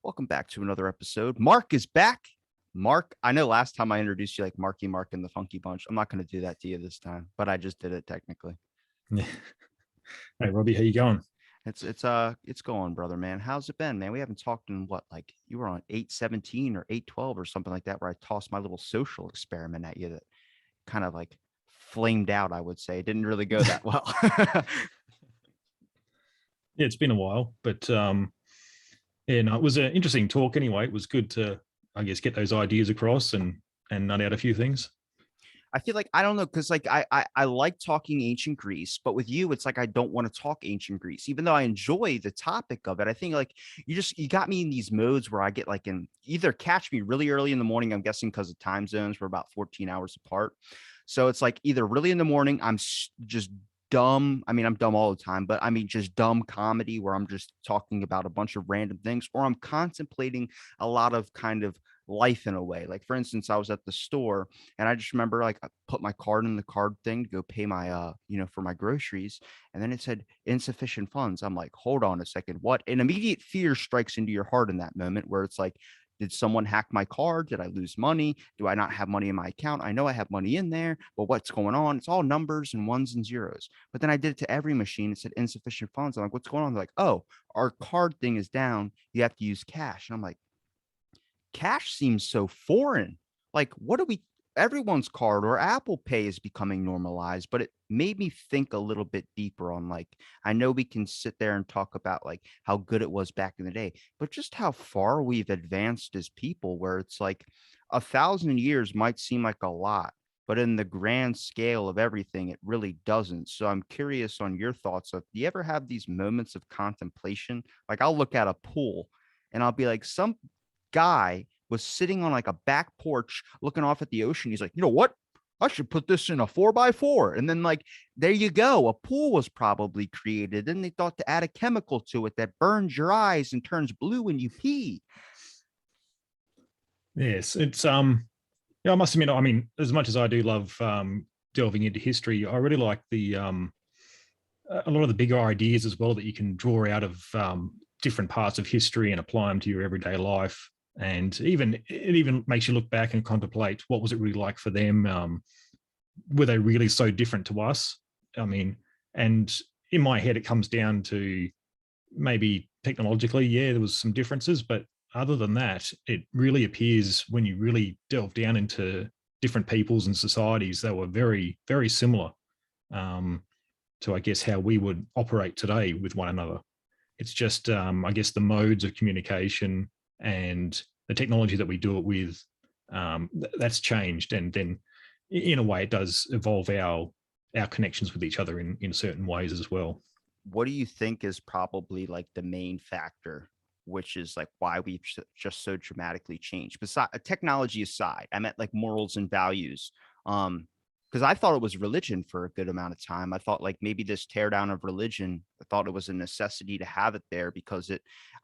Welcome back to another episode. Mark is back. Mark, I know last time I introduced you like Marky Mark and the Funky Bunch. I'm not going to do that to you this time, but I just did it technically. Yeah. Hey Robbie, how you going? It's going, brother, man. How's it been, man? We haven't talked in what, like you were on 817 or 812 or something like that, where I tossed my little social experiment at you that kind of like flamed out, I would say. It didn't really go that well. Yeah, it's been a while, but yeah, no, it was an interesting talk anyway. It was good to, I guess, get those ideas across and nut out a few things. I feel like I don't know because like I like talking ancient Greece, but with you, it's like I don't want to talk ancient Greece, even though I enjoy the topic of it. I think like you got me in these modes where I get like in either catch me really early in the morning. I'm guessing because of time zones, we're about 14 hours apart. So it's like either really in the morning, just dumb. I mean, I'm dumb all the time, but I mean, just dumb comedy where I'm just talking about a bunch of random things, or I'm contemplating a lot of kind of life in a way. Like, for instance, I was at the store and I just remember like I put my card in the card thing to go pay my, for my groceries. And then it said insufficient funds. I'm like, hold on a second. What? An immediate fear strikes into your heart in that moment where it's like, did someone hack my card? Did I lose money? Do I not have money in my account? I know I have money in there, but what's going on? It's all numbers and ones and zeros. But then I did it to every machine. It said insufficient funds. I'm like, what's going on? They're like, oh, our card thing is down. You have to use cash. And I'm like, cash seems so foreign. Like, what do we? Everyone's card or Apple Pay is becoming normalized, but it made me think a little bit deeper on like, I know we can sit there and talk about like how good it was back in the day, but just how far we've advanced as people, where it's like 1,000 years might seem like a lot, but in the grand scale of everything, it really doesn't. So I'm curious on your thoughts of, do you ever have these moments of contemplation? Like I'll look at a pool and I'll be like, some guy was sitting on like a back porch looking off at the ocean. He's like, you know what? I should put this in a 4x4. And then, like, there you go. A pool was probably created. Then they thought to add a chemical to it that burns your eyes and turns blue when you pee. Yes, it's yeah, I must admit, I mean, as much as I do love delving into history, I really like the a lot of the bigger ideas as well that you can draw out of different parts of history and apply them to your everyday life. And it even makes you look back and contemplate what was it really like for them. Were they really so different to us? I mean, and in my head, it comes down to maybe technologically, yeah, there was some differences, but other than that, it really appears when you really delve down into different peoples and societies, they were very, very similar um, to, I guess, how we would operate today with one another. It's just, I guess, the modes of communication and the technology that we do it with, that's changed. And then, in a way, it does evolve our connections with each other in certain ways as well. What do you think is probably like the main factor, which is like why we've just so dramatically changed? Besides technology aside, I meant like morals and values. Because I thought it was religion for a good amount of time. I thought like maybe this teardown of religion, I thought it was a necessity to have it there because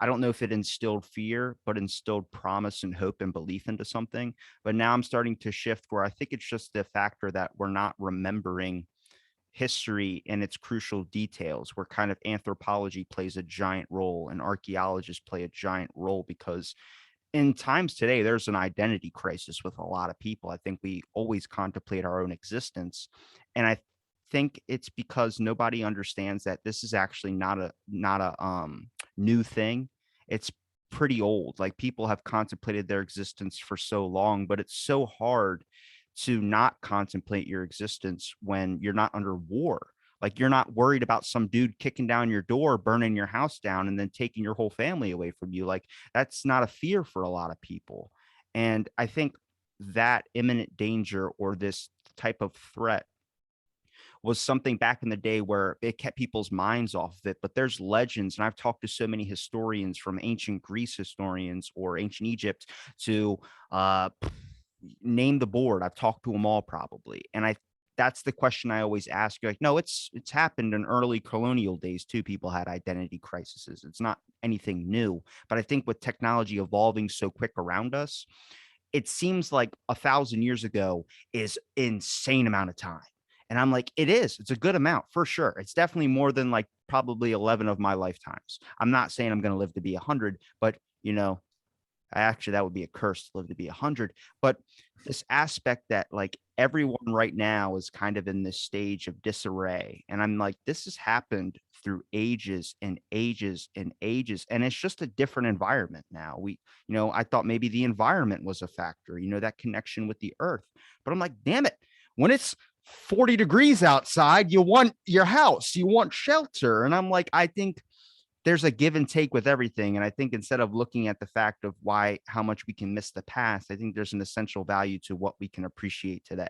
I don't know if it instilled fear, but instilled promise and hope and belief into something. But now I'm starting to shift where I think it's just the factor that we're not remembering history and its crucial details, where kind of anthropology plays a giant role and archaeologists play a giant role, because in times today there's an identity crisis with a lot of people. I think we always contemplate our own existence, and I think it's because nobody understands that this is actually not a new thing. It's pretty old. Like people have contemplated their existence for so long, but it's so hard to not contemplate your existence when you're not under war. Like you're not worried about some dude kicking down your door, burning your house down, and then taking your whole family away from you. Like that's not a fear for a lot of people. And I think that imminent danger or this type of threat was something back in the day where it kept people's minds off of it. But there's legends, and I've talked to so many historians, from ancient Greece historians or ancient Egypt to name the board. I've talked to them all probably. And that's the question I always ask. You're like, no, it's happened in early colonial days too. People had identity crises. It's not anything new. But I think with technology evolving so quick around us, it seems like 1,000 years ago is insane amount of time. And I'm like, it is. It's a good amount for sure. It's definitely more than like probably 11 of my lifetimes. I'm not saying I'm going to live to be 100, but Actually, that would be a curse to live to be 100. But this aspect that like everyone right now is kind of in this stage of disarray. And I'm like, this has happened through ages and ages and ages. And it's just a different environment now. I thought maybe the environment was a factor, that connection with the earth. But I'm like, damn it, when it's 40 degrees outside, you want your house, you want shelter. And I'm like, I think there's a give and take with everything. And I think instead of looking at the fact of how much we can miss the past, I think there's an essential value to what we can appreciate today.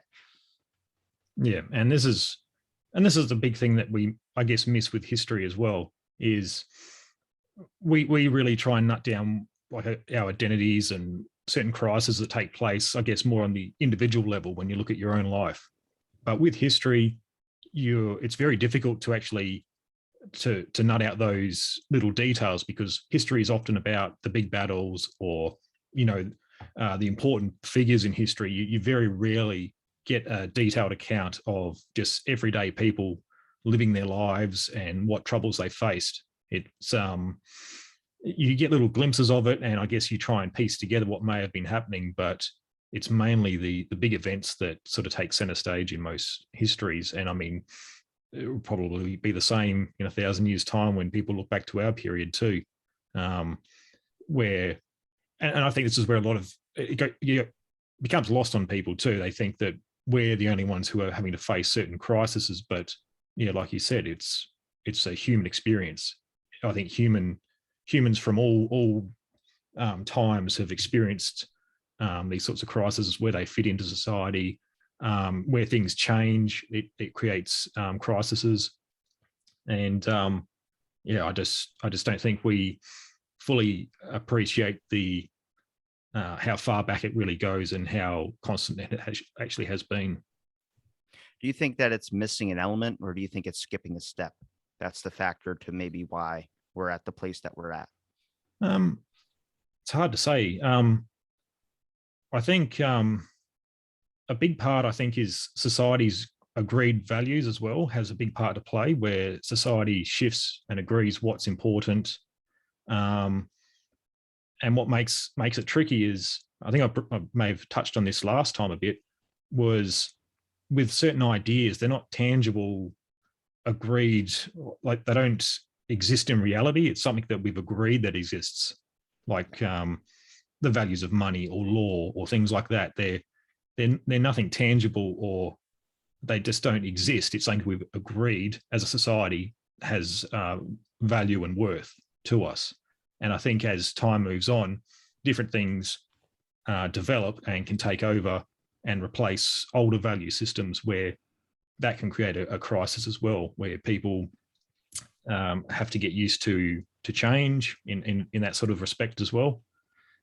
Yeah, and this is the big thing that we, I guess, miss with history as well, is we really try and nut down like our identities and certain crises that take place, I guess, more on the individual level when you look at your own life. But with history, it's very difficult to actually to nut out those little details, because history is often about the big battles, or you know the important figures in history. You very rarely get a detailed account of just everyday people living their lives and what troubles they faced. It's You get little glimpses of it, and I guess you try and piece together what may have been happening, but it's mainly the big events that sort of take center stage in most histories. And I mean, it will probably be the same in 1,000 years' time when people look back to our period too, um, where, and I think this is where a lot of becomes lost on people too. They think that we're the only ones who are having to face certain crises, but yeah, like you said, it's a human experience. I think humans from all times have experienced these sorts of crises where they fit into society, where things change. It creates crises, and yeah, I just don't think we fully appreciate the how far back it really goes and how constant it actually has been. Do you think that it's missing an element, or do you think it's skipping a step? That's the factor to maybe why we're at the place that we're at. Um, it's hard to say. I think a big part, I think, is society's agreed values as well has a big part to play, where society shifts and agrees what's important. Um, and what makes it tricky is, I think I may have touched on this last time a bit, was with certain ideas, they're not tangible, agreed, like they don't exist in reality. It's something that we've agreed that exists, like the values of money or law or things like that. They're nothing tangible, or they just don't exist. It's something we've agreed as a society has value and worth to us. And I think as time moves on, different things develop and can take over and replace older value systems, where that can create a crisis as well, where people have to get used to change in that sort of respect as well.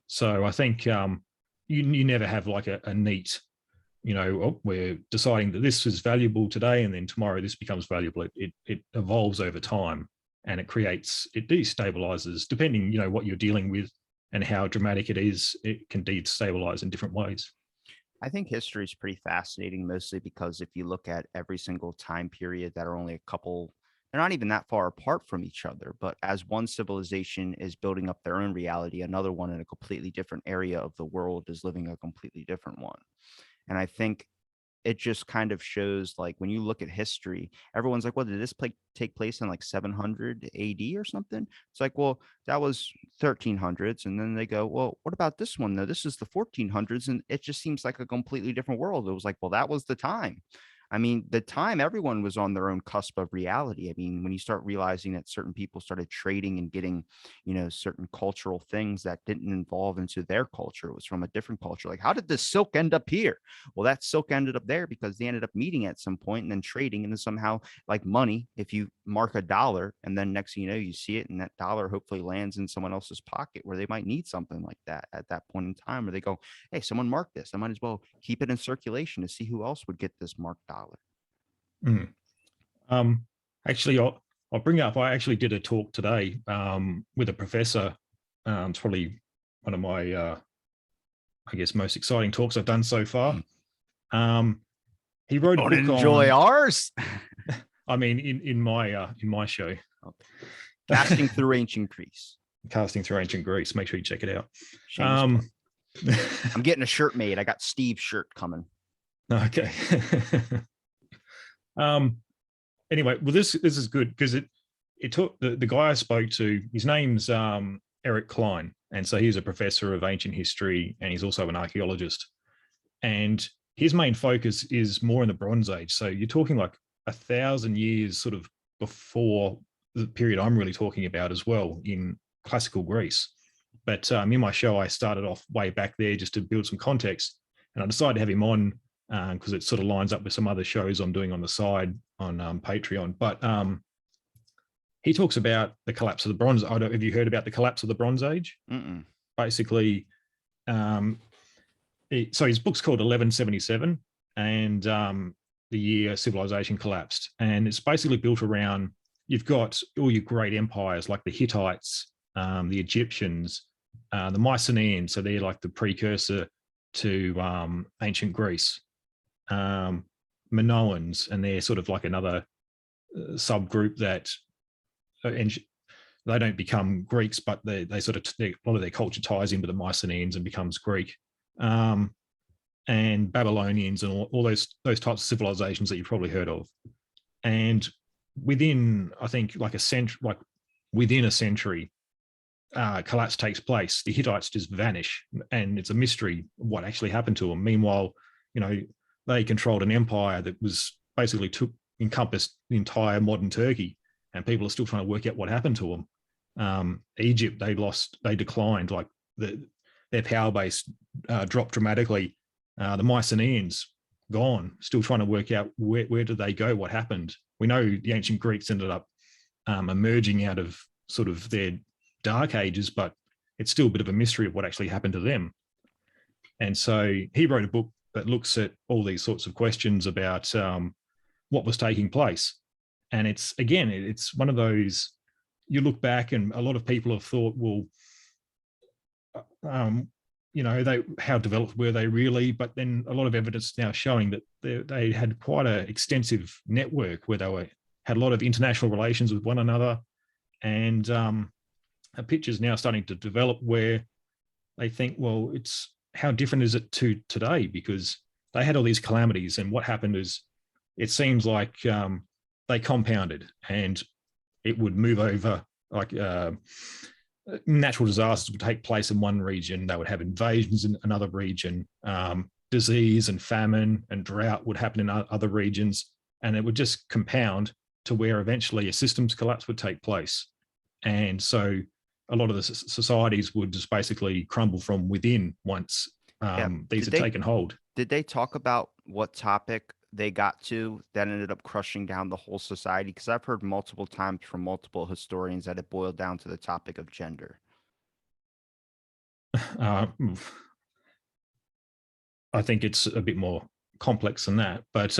So I think you never have like a neat, we're deciding that this is valuable today, and then tomorrow this becomes valuable. It evolves over time, and it destabilizes depending, what you're dealing with and how dramatic it is. It can destabilize in different ways. I think history is pretty fascinating, mostly because if you look at every single time period that are only a couple, they're not even that far apart from each other. But as one civilization is building up their own reality, another one in a completely different area of the world is living a completely different one. And I think it just kind of shows, like, when you look at history, everyone's like, well, did this take place in like 700 AD or something? It's like, well, that was 1300s. And then they go, well, what about this one though? This is the 1400s. And it just seems like a completely different world. It was like, well, that was the time. I mean, the time everyone was on their own cusp of reality. I mean, when you start realizing that certain people started trading and getting, certain cultural things that didn't involve into their culture, it was from a different culture. Like, how did the silk end up here? Well, that silk ended up there because they ended up meeting at some point and then trading. And then somehow, like money, if you mark a dollar and then next thing you know, you see it, and that dollar hopefully lands in someone else's pocket where they might need something like that at that point in time, where they go, hey, someone marked this. I might as well keep it in circulation to see who else would get this marked dollar. Mm. Um, Actually, I'll bring up. I actually did a talk today with a professor. It's probably one of my, I guess, most exciting talks I've done so far. He wrote a Don't book enjoy on. ours. I mean, in my show, Okay. Casting through ancient Greece. Casting Through Ancient Greece. Make sure you check it out. Shameless plug. I'm getting a shirt made. I got Steve's shirt coming. Okay. Anyway, well, this is good because it took the guy I spoke to. His name's Eric Klein, and so he's a professor of ancient history, and he's also an archaeologist. And his main focus is more in the Bronze Age. So you're talking like 1,000 years sort of before the period I'm really talking about as well in classical Greece. But in my show, I started off way back there just to build some context. And I decided to have him on because it sort of lines up with some other shows I'm doing on the side on Patreon. But he talks about the collapse of the Bronze. I don't. Have you heard about the collapse of the Bronze Age? Mm-mm. Basically, so his book's called 1177, and the year civilization collapsed. And it's basically built around, you've got all your great empires like the Hittites, the Egyptians, the Mycenaeans. So they're like the precursor to ancient Greece. Minoans, and they're sort of like another subgroup that they don't become Greeks, but they sort of a lot of their culture ties into the Mycenaeans and becomes Greek. And Babylonians and all those types of civilizations that you've probably heard of. And within, I think, like a century, within a century, collapse takes place. The Hittites just vanish, and it's a mystery what actually happened to them. Meanwhile, they controlled an empire that was basically encompassed the entire modern Turkey, and people are still trying to work out what happened to them. Egypt, they declined, like their power base dropped dramatically. The Mycenaeans gone, still trying to work out where did they go, what happened. We know the ancient Greeks ended up emerging out of sort of their dark ages, but it's still a bit of a mystery of what actually happened to them. And so he wrote a book that looks at all these sorts of questions about what was taking place. And it's one of those, you look back and a lot of people have thought, well, how developed were they really? But then a lot of evidence now showing that they had quite an extensive network where they had a lot of international relations with one another. And a picture's now starting to develop where they think, well, it's how different is it to today? Because they had all these calamities, and what happened is it seems like they compounded, and it would move over, like natural disasters would take place in one region, they would have invasions in another region, disease and famine and drought would happen in other regions, and it would just compound to where eventually a systems collapse would take place. And so a lot of the societies would just basically crumble from within once these had taken hold. Did they talk about what topic they got to that ended up crushing down the whole society? Because I've heard multiple times from multiple historians that it boiled down to the topic of gender. I think it's a bit more complex than that, but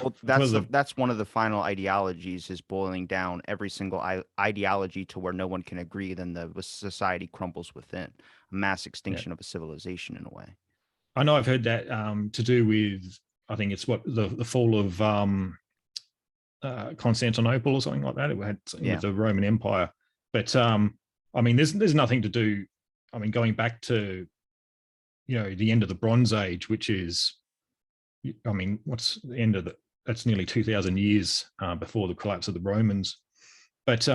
well, that's one of the final ideologies, is boiling down every single ideology to where no one can agree. Then the society crumbles within a mass extinction of a civilization in a way. I know I've heard that to do with, I think it's what the fall of Constantinople or something like that. It had with the Roman Empire, but I mean, there's nothing to do. I mean, going back to the end of the Bronze Age, which is, I mean, what's the end of that's nearly 2,000 years before the collapse of the Romans. But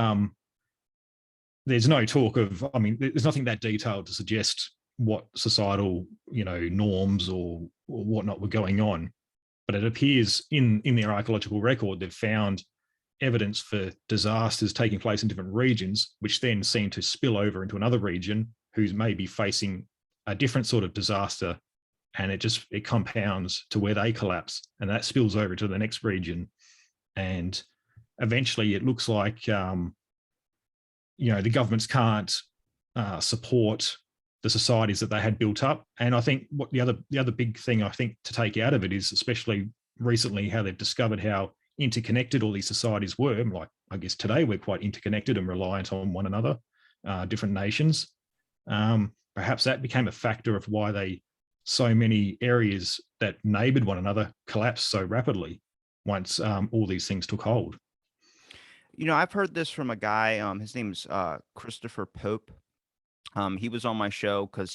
there's no talk of, I mean, there's nothing that detailed to suggest what societal, norms or whatnot were going on. But it appears in their archaeological record, they've found evidence for disasters taking place in different regions, which then seem to spill over into another region who's maybe facing a different sort of disaster, and it compounds to where they collapse, and that spills over to the next region. And eventually it looks like, the governments can't support the societies that they had built up. And I think what the other big thing I think to take out of it is, especially recently, how they've discovered how interconnected all these societies were. Like, I guess today we're quite interconnected and reliant on one another, different nations. Perhaps that became a factor of why so many areas that neighbored one another collapsed so rapidly once all these things took hold. I've heard this from a guy. His name's Christopher Pope. He was on my show because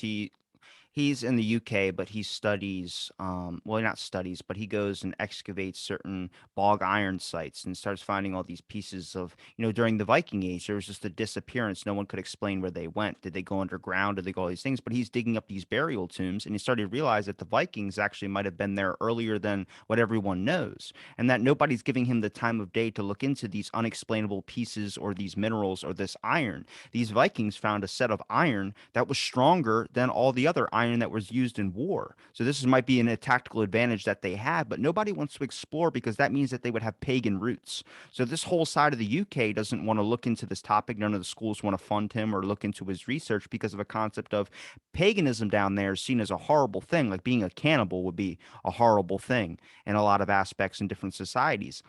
he's in the UK, but he studies, well, not studies, but he goes and excavates certain bog iron sites and starts finding all these pieces of, during the Viking Age, there was just a disappearance. No one could explain where they went. Did they go underground? Did they go all these things? But he's digging up these burial tombs and he started to realize that the Vikings actually might have been there earlier than what everyone knows, and that nobody's giving him the time of day to look into these unexplainable pieces or these minerals or this iron. These Vikings found a set of iron that was stronger than all the other iron that was used in war. So might be a tactical advantage that they had, but nobody wants to explore because that means that they would have pagan roots. So this whole side of the UK doesn't want to look into this topic. None of the schools want to fund him or look into his research because of a concept of paganism down there is seen as a horrible thing. Like being a cannibal would be a horrible thing in a lot of aspects in different societies.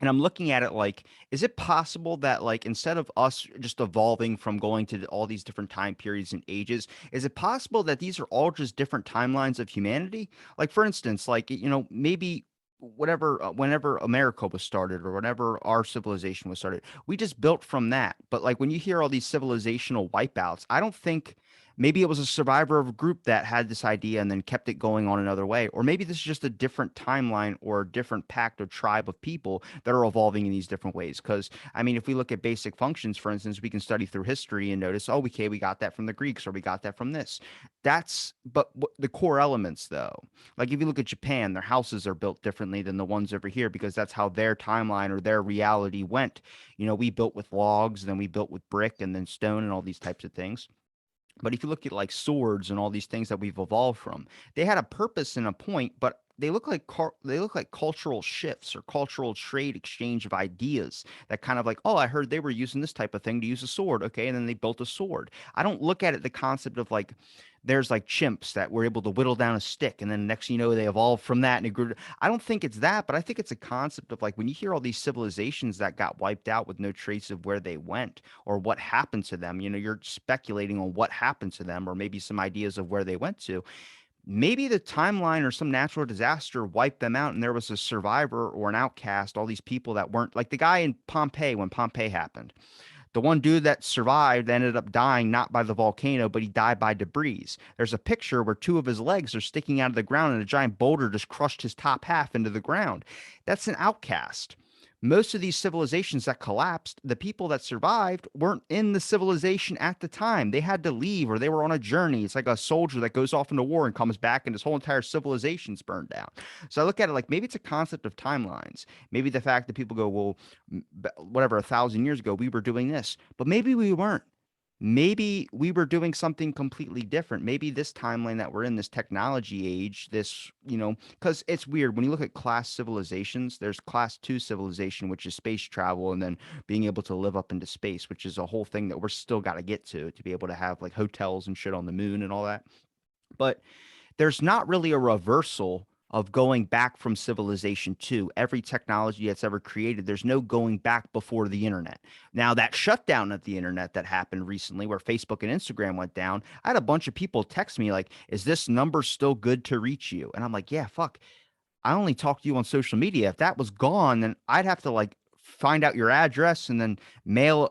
And I'm looking at it like, is it possible that like instead of us just evolving from going to all these different time periods and ages, is it possible that these are all just different timelines of humanity? Like for instance, like maybe whatever whenever America was started or whenever our civilization was started, we just built from that. But like when you hear all these civilizational wipeouts, I don't think maybe it was a survivor of a group that had this idea and then kept it going on another way. Or maybe this is just a different timeline or a different pact or tribe of people that are evolving in these different ways. Because, I mean, if we look at basic functions, for instance, we can study through history and notice, oh, okay, we got that from the Greeks or we got that from this. But the core elements, though, like if you look at Japan, their houses are built differently than the ones over here because that's how their timeline or their reality went. We built with logs, then we built with brick and then stone and all these types of things. But if you look at like swords and all these things that we've evolved from, they had a purpose and a point, but they look like cultural shifts or cultural trade exchange of ideas that kind of like, oh, I heard they were using this type of thing to use a sword, okay, and then they built a sword. I don't look at it the concept of like there's like chimps that were able to whittle down a stick, and then next thing you know they evolved from that and it grew. I don't think it's that, but I think it's a concept of like when you hear all these civilizations that got wiped out with no trace of where they went or what happened to them, you're speculating on what happened to them or maybe some ideas of where they went to. Maybe the timeline or some natural disaster wiped them out and there was a survivor or an outcast, all these people that weren't like the guy in Pompeii when Pompeii happened. The one dude that survived ended up dying not by the volcano, but he died by debris. There's a picture where two of his legs are sticking out of the ground and a giant boulder just crushed his top half into the ground. That's an outcast. Most of these civilizations that collapsed, the people that survived weren't in the civilization at the time. They had to leave or they were on a journey. It's like a soldier that goes off into war and comes back and his whole entire civilization's burned down. So I look at it like maybe it's a concept of timelines. Maybe the fact that people go, well, whatever, 1,000 years ago, we were doing this, but maybe we weren't. Maybe we were doing something completely different. Maybe this timeline that we're in, this technology age, this, because it's weird when you look at class civilizations, there's class two civilization, which is space travel and then being able to live up into space, which is a whole thing that we're still got to get to be able to have like hotels and shit on the moon and all that. But there's not really a reversal of going back from civilization to every technology that's ever created. There's no going back before the internet. Now, that shutdown of the internet that happened recently, where Facebook and Instagram went down, I had a bunch of people text me, like, is this number still good to reach you? And I'm like, yeah, fuck. I only talk to you on social media. If that was gone, then I'd have to like find out your address and then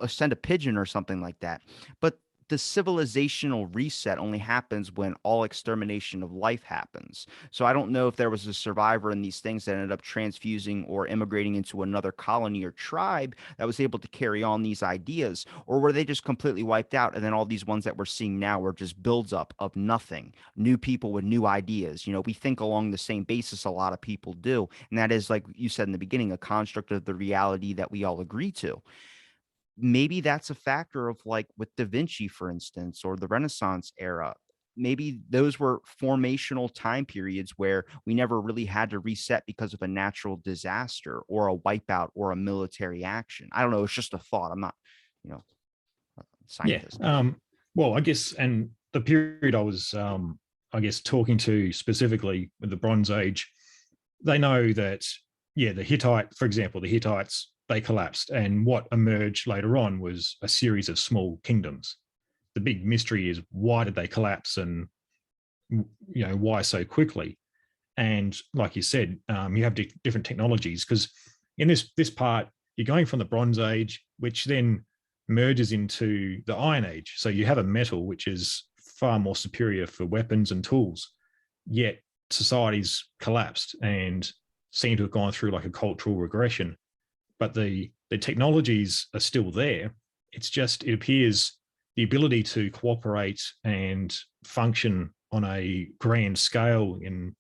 send a pigeon or something like that. But the civilizational reset only happens when all extermination of life happens. So I don't know if there was a survivor in these things that ended up transfusing or immigrating into another colony or tribe that was able to carry on these ideas, or were they just completely wiped out? And then all these ones that we're seeing now are just builds up of nothing, new people with new ideas. We think along the same basis a lot of people do. And that is, like you said in the beginning, a construct of the reality that we all agree to. Maybe that's a factor of like with Da Vinci, for instance, or the Renaissance era. Maybe those were formational time periods where we never really had to reset because of a natural disaster or a wipeout or a military action. I don't know. It's just a thought. I'm not, you know, a Yeah. scientist. Well, I guess, and the period I was, I guess, talking to specifically with the Bronze Age, they know that, yeah, for example, the Hittites, they collapsed. And what emerged later on was a series of small kingdoms. The big mystery is why did they collapse and, why so quickly? And like you said, you have different technologies because in this part, you're going from the Bronze Age, which then merges into the Iron Age. So you have a metal which is far more superior for weapons and tools, yet societies collapsed and seem to have gone through like a cultural regression. But the technologies are still there. It's just, it appears the ability to cooperate and function on a grand scale in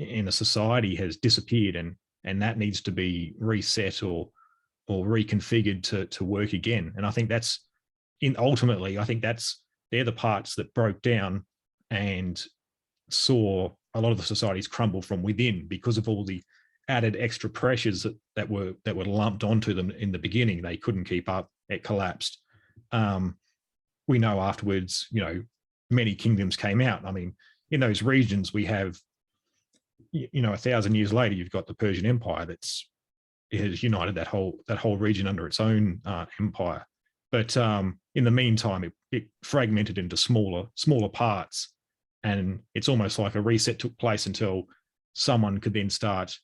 a society has disappeared, and that needs to be reset or reconfigured to work again. And I think that's in ultimately, I think they're the parts that broke down and saw a lot of the societies crumble from within because of all the added extra pressures that were lumped onto them in the beginning. They couldn't keep up. It collapsed. Um, we know afterwards, many kingdoms came out. I mean, in those regions, we have, 1,000 years later, you've got the Persian Empire it has united that whole region under its own empire. But in the meantime, it fragmented into smaller parts, and it's almost like a reset took place until someone could then start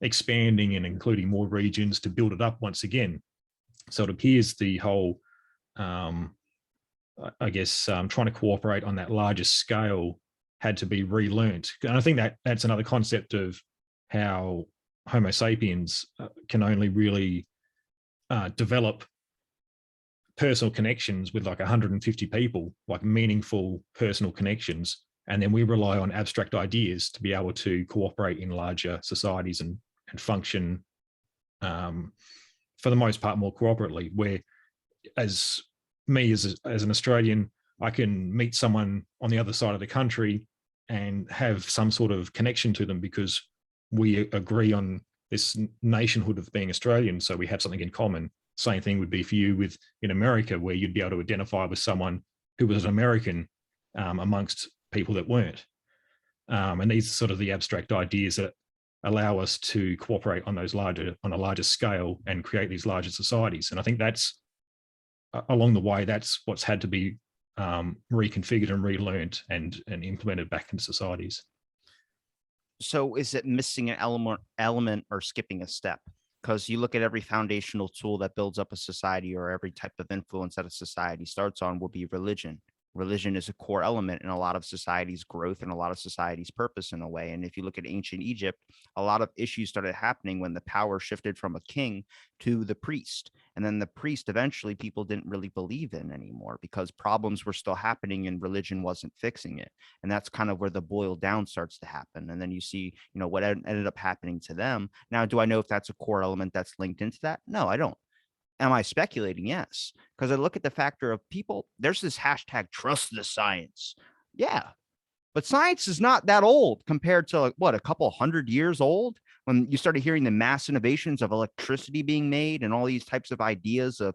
expanding and including more regions to build it up once again. So it appears the whole, I guess, trying to cooperate on that larger scale had to be relearnt. And I think that's another concept of how Homo sapiens can only really develop personal connections with like 150 people, like meaningful personal connections. And then we rely on abstract ideas to be able to cooperate in larger societies and function, for the most part, more cooperatively. Where, as me as an Australian, I can meet someone on the other side of the country and have some sort of connection to them because we agree on this nationhood of being Australian, so we have something in common. Same thing would be for you in America, where you'd be able to identify with someone who was an American amongst people that weren't. And these are sort of the abstract ideas that allow us to cooperate on a larger scale and create these larger societies. And I think that's along the way, that's what's had to be reconfigured and relearned and implemented back into societies. So is it missing an element or skipping a step? Because you look at every foundational tool that builds up a society, or every type of influence that a society starts on, will be religion. Religion is a core element in a lot of societies' growth and a lot of societies' purpose in a way. And if you look at ancient Egypt, a lot of issues started happening when the power shifted from a king to the priest. And then the priest, eventually, people didn't really believe in anymore because problems were still happening and religion wasn't fixing it. And that's kind of where the boil down starts to happen. And then you see, what ended up happening to them. Now, do I know if that's a core element that's linked into that? No, I don't. Am I speculating? Yes. Because I look at the factor of people, there's this hashtag trust the science. Yeah. But science is not that old compared to like, what, a couple 100 years old when you started hearing the mass innovations of electricity being made and all these types of ideas of,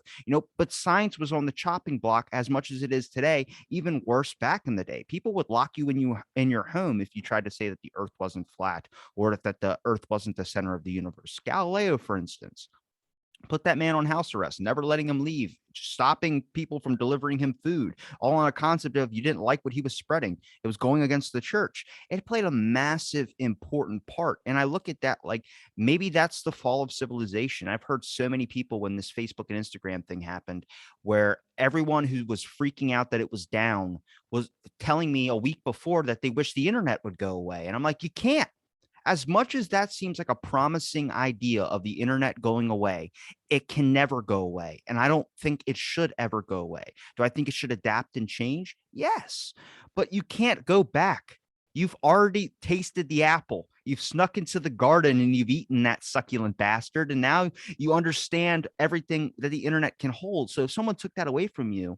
but science was on the chopping block as much as it is today, even worse back in the day. People would lock you in your home if you tried to say that the earth wasn't flat or that the earth wasn't the center of the universe. Galileo, for instance, put that man on house arrest, never letting him leave, stopping people from delivering him food, all on a concept of you didn't like what he was spreading. It was going against the church. It played a massive, important part. And I look at that like maybe that's the fall of civilization. I've heard so many people when this Facebook and Instagram thing happened, where everyone who was freaking out that it was down was telling me a week before that they wish the internet would go away. And I'm like, you can't. As much as that seems like a promising idea of the internet going away, it can never go away. And I don't think it should ever go away. Do I think it should adapt and change? Yes. But you can't go back. You've already tasted the apple. You've snuck into the garden and you've eaten that succulent bastard. And now you understand everything that the internet can hold. So if someone took that away from you,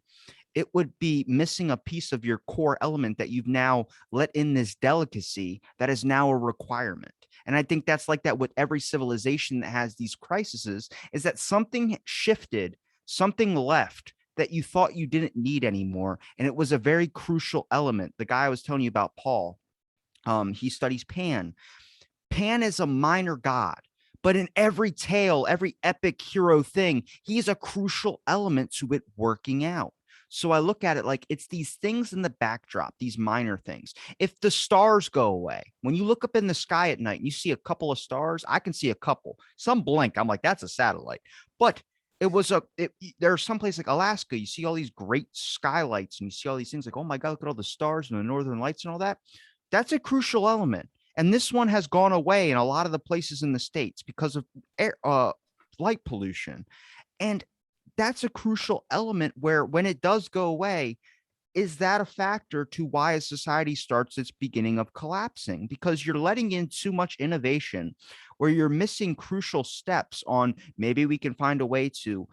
it would be missing a piece of your core element that you've now let in this delicacy that is now a requirement. And I think that's like that with every civilization that has these crises, is that something shifted, something left that you thought you didn't need anymore. And it was a very crucial element. The guy I was telling you about, Paul, he studies Pan. Pan is a minor god, but in every tale, every epic hero thing, he's a crucial element to it working out. So I look at it like it's these things in the backdrop, these minor things. If the stars go away, when you look up in the sky at night and you see a couple of stars, I can see a couple. Some blink, I'm like, that's a satellite. But there's some place like Alaska, you see all these great skylights and you see all these things like, oh my God, look at all the stars and the northern lights and all that. That's a crucial element. And this one has gone away in a lot of the places in the States because of light pollution. And that's a crucial element where when it does go away, is that a factor to why a society starts its beginning of collapsing? Because you're letting in too much innovation where you're missing crucial steps on maybe we can find a way to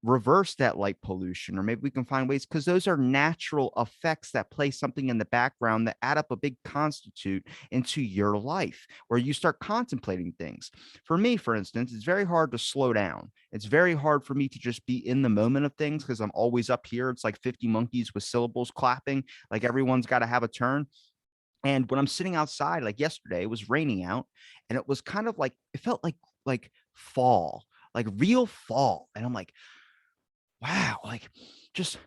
reverse that light pollution, or maybe we can find ways because those are natural effects that play something in the background that add up a big constitute into your life where you start contemplating things. For me, for instance, it's very hard to slow down. It's very hard for me to just be in the moment of things because I'm always up here. It's like 50 monkeys with syllables clapping, like everyone's got to have a turn. And when I'm sitting outside, like yesterday, it was raining out and it was kind of like, it felt like fall, like real fall. And I'm like, wow, like just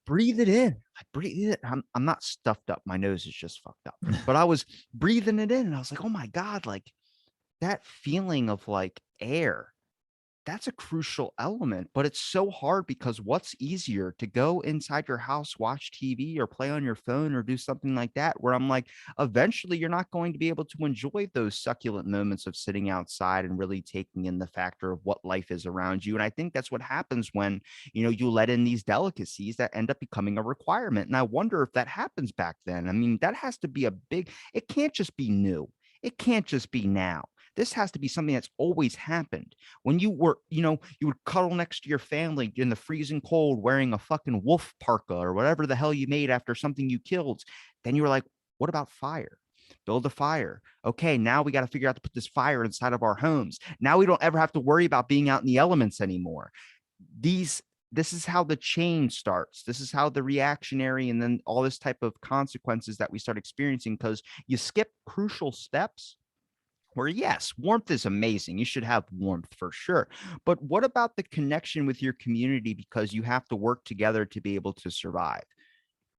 breathe it in. Like breathe it. I'm not stuffed up. My nose is just fucked up. But I was breathing it in and I was like, oh my God, like that feeling of like air, that's a crucial element, but it's so hard because what's easier to go inside your house, watch TV or play on your phone or do something like that, where I'm like, eventually you're not going to be able to enjoy those succulent moments of sitting outside and really taking in the factor of what life is around you. And I think that's what happens when, you let in these delicacies that end up becoming a requirement. And I wonder if that happens back then. I mean, that has to be it can't just be new. It can't just be now. This has to be something that's always happened when you were, you would cuddle next to your family in the freezing cold wearing a fucking wolf parka or whatever the hell you made after something you killed. Then you were like, what about fire? Build a fire. Okay, now we got to figure out to put this fire inside of our homes. Now we don't ever have to worry about being out in the elements anymore. This is how the chain starts. This is how the reactionary and then all this type of consequences that we start experiencing because you skip crucial steps where yes, warmth is amazing. You should have warmth for sure. But what about the connection with your community because you have to work together to be able to survive?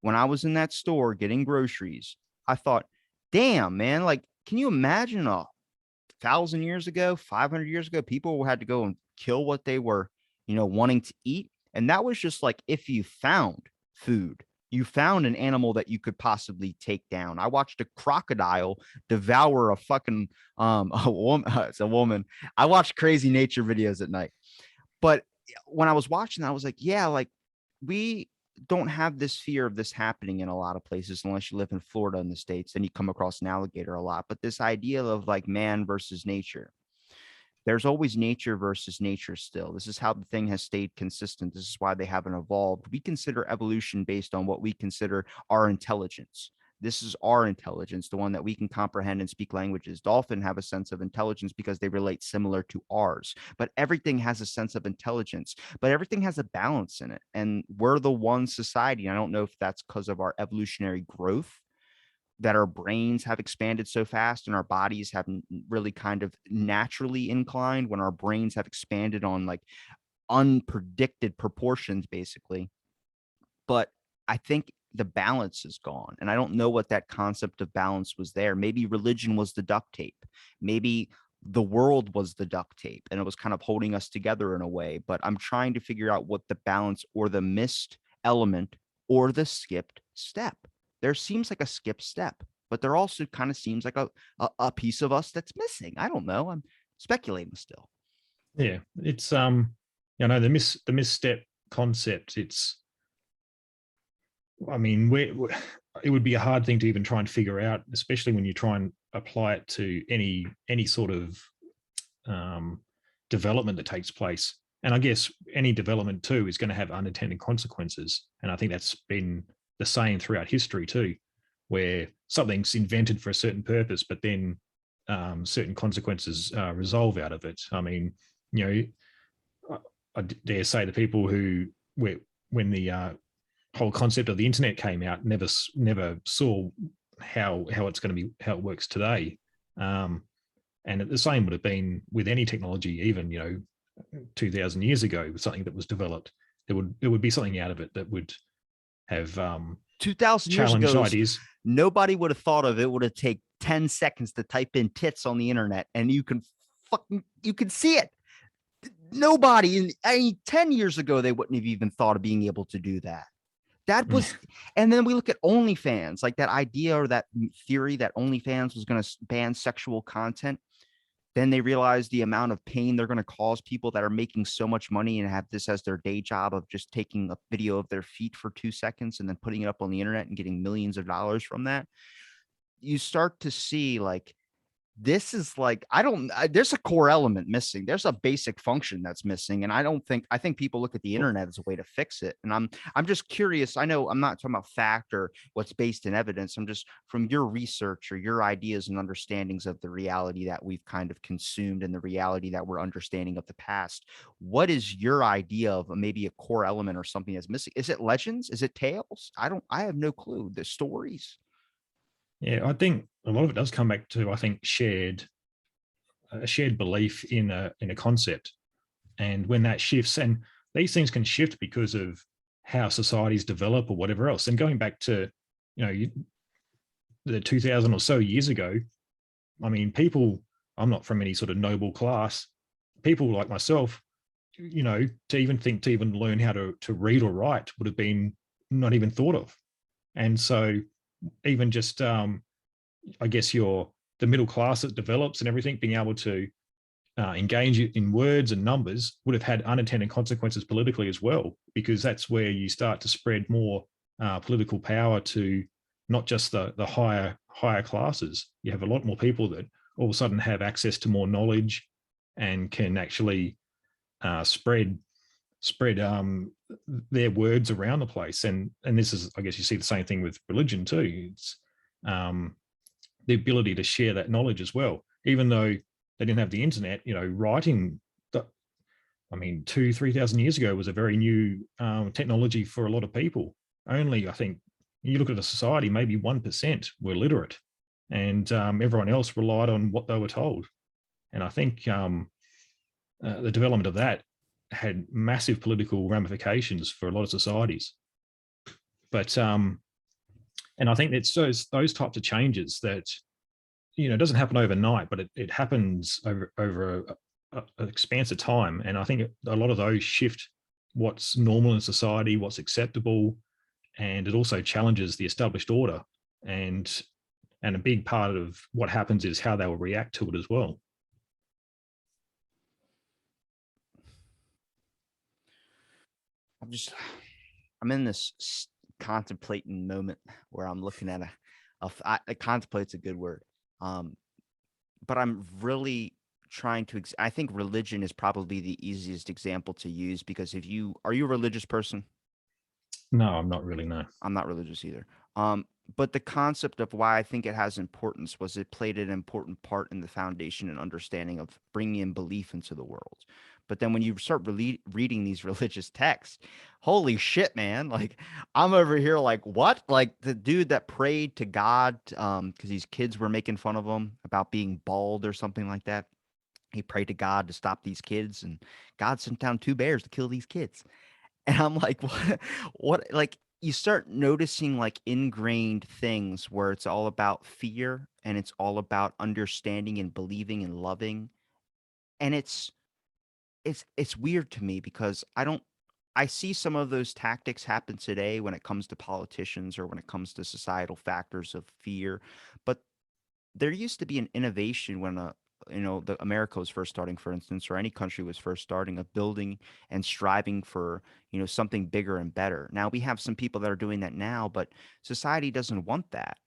When I was in that store getting groceries, I thought, damn, man, like, can you imagine 1,000 years ago, 500 years ago, people had to go and kill what they were, wanting to eat. And that was just like if you found food, you found an animal that you could possibly take down. I watched a crocodile devour a fucking a woman. It's a woman. I watched crazy nature videos at night. But when I was watching, I was like, yeah, like we don't have this fear of this happening in a lot of places unless you live in Florida in the States and you come across an alligator a lot. But this idea of like man versus nature, there's always nature versus nature still. This is how the thing has stayed consistent. This is why they haven't evolved. We consider evolution based on what we consider our intelligence. This is our intelligence, the one that we can comprehend and speak languages. Dolphins have a sense of intelligence because they relate similar to ours. But everything has a sense of intelligence, but everything has a balance in it. And we're the one society. I don't know if that's because of our evolutionary growth that our brains have expanded so fast and our bodies have really kind of naturally inclined when our brains have expanded on like unpredicted proportions, basically. But I think the balance is gone. And I don't know what that concept of balance was there. Maybe religion was the duct tape. Maybe the world was the duct tape and it was kind of holding us together in a way. But I'm trying to figure out what the balance or the missed element or the skipped step. There seems like a skipped step, but there also kind of seems like a piece of us that's missing. I don't know. I'm speculating still. Yeah, it's the misstep concept. It's, I mean, it would be a hard thing to even try and figure out, especially when you try and apply it to any sort of development that takes place. And I guess any development too is going to have unintended consequences. And I think that's been the same throughout history too, where something's invented for a certain purpose, but then certain consequences resolve out of it. I mean, I dare say the people who, when the whole concept of the internet came out, never saw how it's going to be, how it works today. And the same would have been with any technology, even 2,000 years ago, with something that was developed. there would be something out of it that would have 2,000 years challenged ago, ideas. nobody would have thought of it would have taken 10 seconds to type in tits on the internet and you can see it. Nobody, I mean, 10 years ago, they wouldn't have even thought of being able to do that. That was, and then we look at OnlyFans, like that idea or that theory that OnlyFans was going to ban sexual content. Then they realize the amount of pain they're going to cause people that are making so much money and have this as their day job of just taking a video of their feet for 2 seconds and then putting it up on the internet and getting millions of dollars from that. You start to see like this is like there's a core element missing. There's a basic function that's missing, and I think people look at the internet as a way to fix it. And I'm just curious. I know I'm not talking about fact or what's based in evidence. I'm just from your research or your ideas and understandings of the reality that we've kind of consumed and the reality that we're understanding of the past. What is your idea of maybe a core element or something that's missing? Is it legends? Is it tales? I have no clue. The stories. Yeah, I think a lot of it does come back to, I think, a shared belief in a concept. And when that shifts, and these things can shift because of how societies develop or whatever else. And going back to, the 2000 or so years ago, I mean, people, I'm not from any sort of noble class, people like myself, to even learn how to read or write would have been not even thought of. And so even just I guess the middle class that develops and everything, being able to engage in words and numbers would have had unintended consequences politically as well, because that's where you start to spread more political power to not just the higher classes. You have a lot more people that all of a sudden have access to more knowledge and can actually spread their words around the place. And this is, I guess, you see the same thing with religion too. It's the ability to share that knowledge as well, even though they didn't have the internet. Writing, I mean, 2,000-3,000 years ago was a very new technology for a lot of people. Only, I think, you look at a society, maybe 1% were literate, and everyone else relied on what they were told. And I think the development of that had massive political ramifications for a lot of societies. But and I think it's those types of changes that it doesn't happen overnight, but it happens over an expanse of time. And I think a lot of those shift what's normal in society, what's acceptable, and it also challenges the established order. And a big part of what happens is how they will react to it as well. I'm in this contemplating moment where I'm looking at contemplate's a good word. But I'm really trying to, I think religion is probably the easiest example to use because are you a religious person? No, I'm not really, no. I'm not religious either. But the concept of why I think it has importance was it played an important part in the foundation and understanding of bringing in belief into the world. But then when you start reading these religious texts, holy shit, man! Like I'm over here, like what? Like the dude that prayed to God, because these kids were making fun of him about being bald or something like that. He prayed to God to stop these kids, and God sent down two bears to kill these kids. And I'm like, what? What? Like, you start noticing like ingrained things where it's all about fear and it's all about understanding and believing and loving. And it's weird to me because I see some of those tactics happen today when it comes to politicians or when it comes to societal factors of fear. But there used to be an innovation when the America was first starting, for instance, or any country was first starting, of building and striving for something bigger and better. Now we have some people that are doing that now, but society doesn't want that,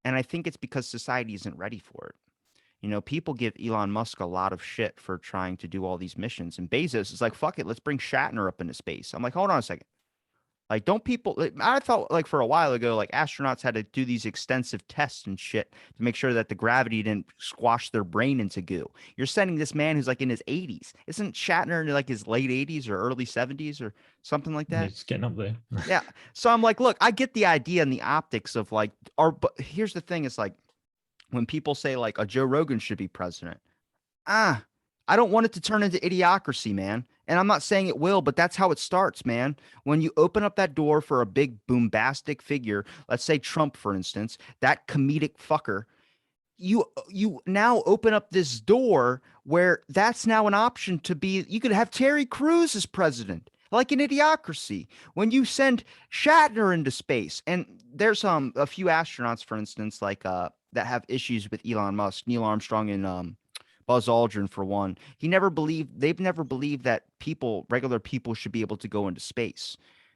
and I think it's because society isn't ready for it. People give Elon Musk a lot of shit for trying to do all these missions, and Bezos is like, "Fuck it, let's bring Shatner up into space." I'm like, hold on a second. Like, don't people? Like, I thought like for a while ago, like astronauts had to do these extensive tests and shit to make sure that the gravity didn't squash their brain into goo. You're sending this man who's like in his 80s. Isn't Shatner in like his late 80s or early 70s or something like that? It's getting up there. Yeah. So I'm like, look, I get the idea and the optics of like, but here's the thing: is like when people say like a Joe Rogan should be president. Ah, I don't want it to turn into idiocracy, man. And I'm not saying it will, but that's how it starts, man. When you open up that door for a big bombastic figure, let's say Trump, for instance, that comedic fucker, you now open up this door where that's now an option to be. You could have Terry Crews as president, like an idiocracy. When you send Shatner into space, and there's a few astronauts, for instance, like that have issues with Elon Musk, Neil Armstrong and Buzz Aldrin, for one. They've never believed that regular people should be able to go into space.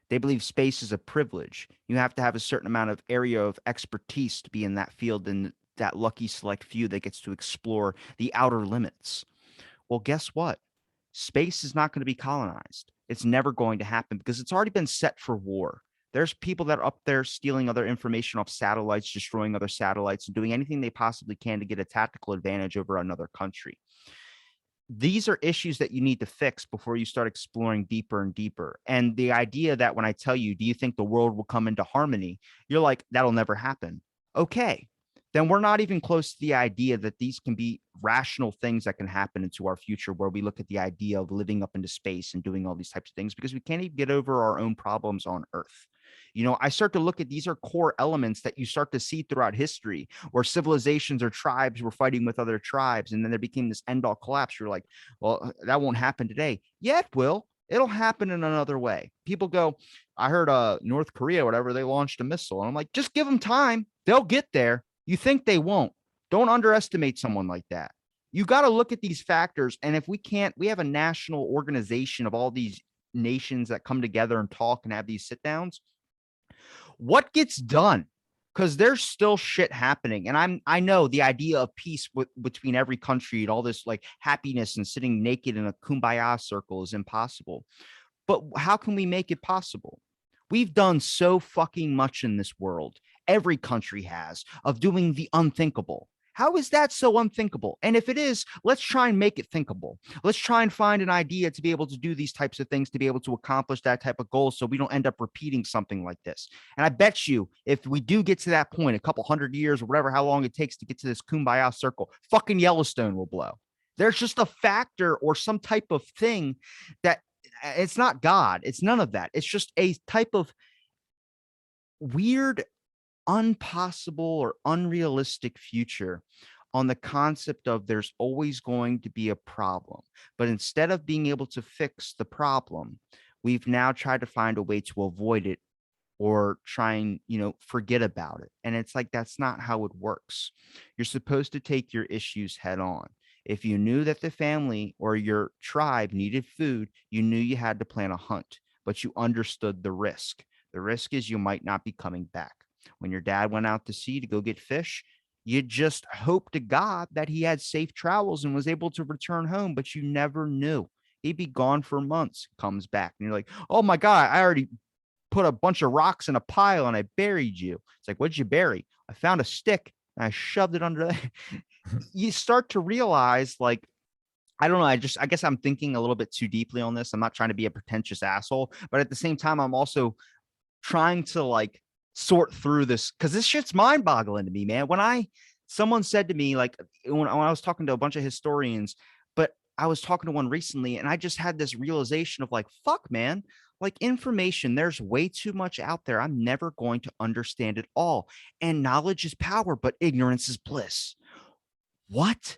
They believe space is a privilege. You have to have a certain amount of area of expertise to be in that field, and that lucky select few that gets to explore the outer limits. Well, guess what? Space is not going to be colonized. It's never going to happen because it's already been set for war. There's people that are up there stealing other information off satellites, destroying other satellites, and doing anything they possibly can to get a tactical advantage over another country. These are issues that you need to fix before you start exploring deeper and deeper. And the idea that when I tell you, do you think the world will come into harmony? You're like, that'll never happen. Okay. Then we're not even close to the idea that these can be rational things that can happen into our future, where we look at the idea of living up into space and doing all these types of things, because we can't even get over our own problems on Earth. I start to look at, these are core elements that you start to see throughout history, where civilizations or tribes were fighting with other tribes, and then there became this end all collapse. You're like, well, that won't happen today. Yeah, it will. It'll happen in another way. People go, I heard North Korea, whatever, they launched a missile. And I'm like, just give them time. They'll get there. You think they won't. Don't underestimate someone like that. You got to look at these factors. And if we have a national organization of all these nations that come together and talk and have these sit downs. What gets done? Because there's still shit happening, and I know the idea of peace between every country and all this like happiness and sitting naked in a kumbaya circle is impossible. But how can we make it possible? We've done so fucking much in this world. Every country has, of doing the unthinkable. How is that so unthinkable? And if it is, let's try and make it thinkable. Let's try and find an idea to be able to do these types of things, to be able to accomplish that type of goal, so we don't end up repeating something like this. And I bet you, if we do get to that point, a couple hundred years or whatever, how long it takes to get to this kumbaya circle, fucking Yellowstone will blow. There's just a factor or some type of thing that it's not God. It's none of that. It's just a type of weird, impossible or unrealistic future on the concept of there's always going to be a problem. But instead of being able to fix the problem, we've now tried to find a way to avoid it or try and, forget about it. And it's like, that's not how it works. You're supposed to take your issues head on. If you knew that the family or your tribe needed food, you knew you had to plan a hunt, but you understood the risk. The risk is you might not be coming back. When your dad went out to sea to go get fish, you just hoped to God that he had safe travels and was able to return home, but you never knew. He'd be gone for months, comes back, and you're like, oh my God, I already put a bunch of rocks in a pile and I buried you. It's like, what'd you bury? I found a stick and I shoved it under there. You start to realize, like, I don't know. I guess I'm thinking a little bit too deeply on this. I'm not trying to be a pretentious asshole, but at the same time, I'm also trying to like sort through this, because this shit's mind boggling to me, man. Someone said to me, like, when I was talking to a bunch of historians, but I was talking to one recently and I just had this realization of like, fuck, man, like information, there's way too much out there. I'm never going to understand it all. And knowledge is power, but ignorance is bliss. What?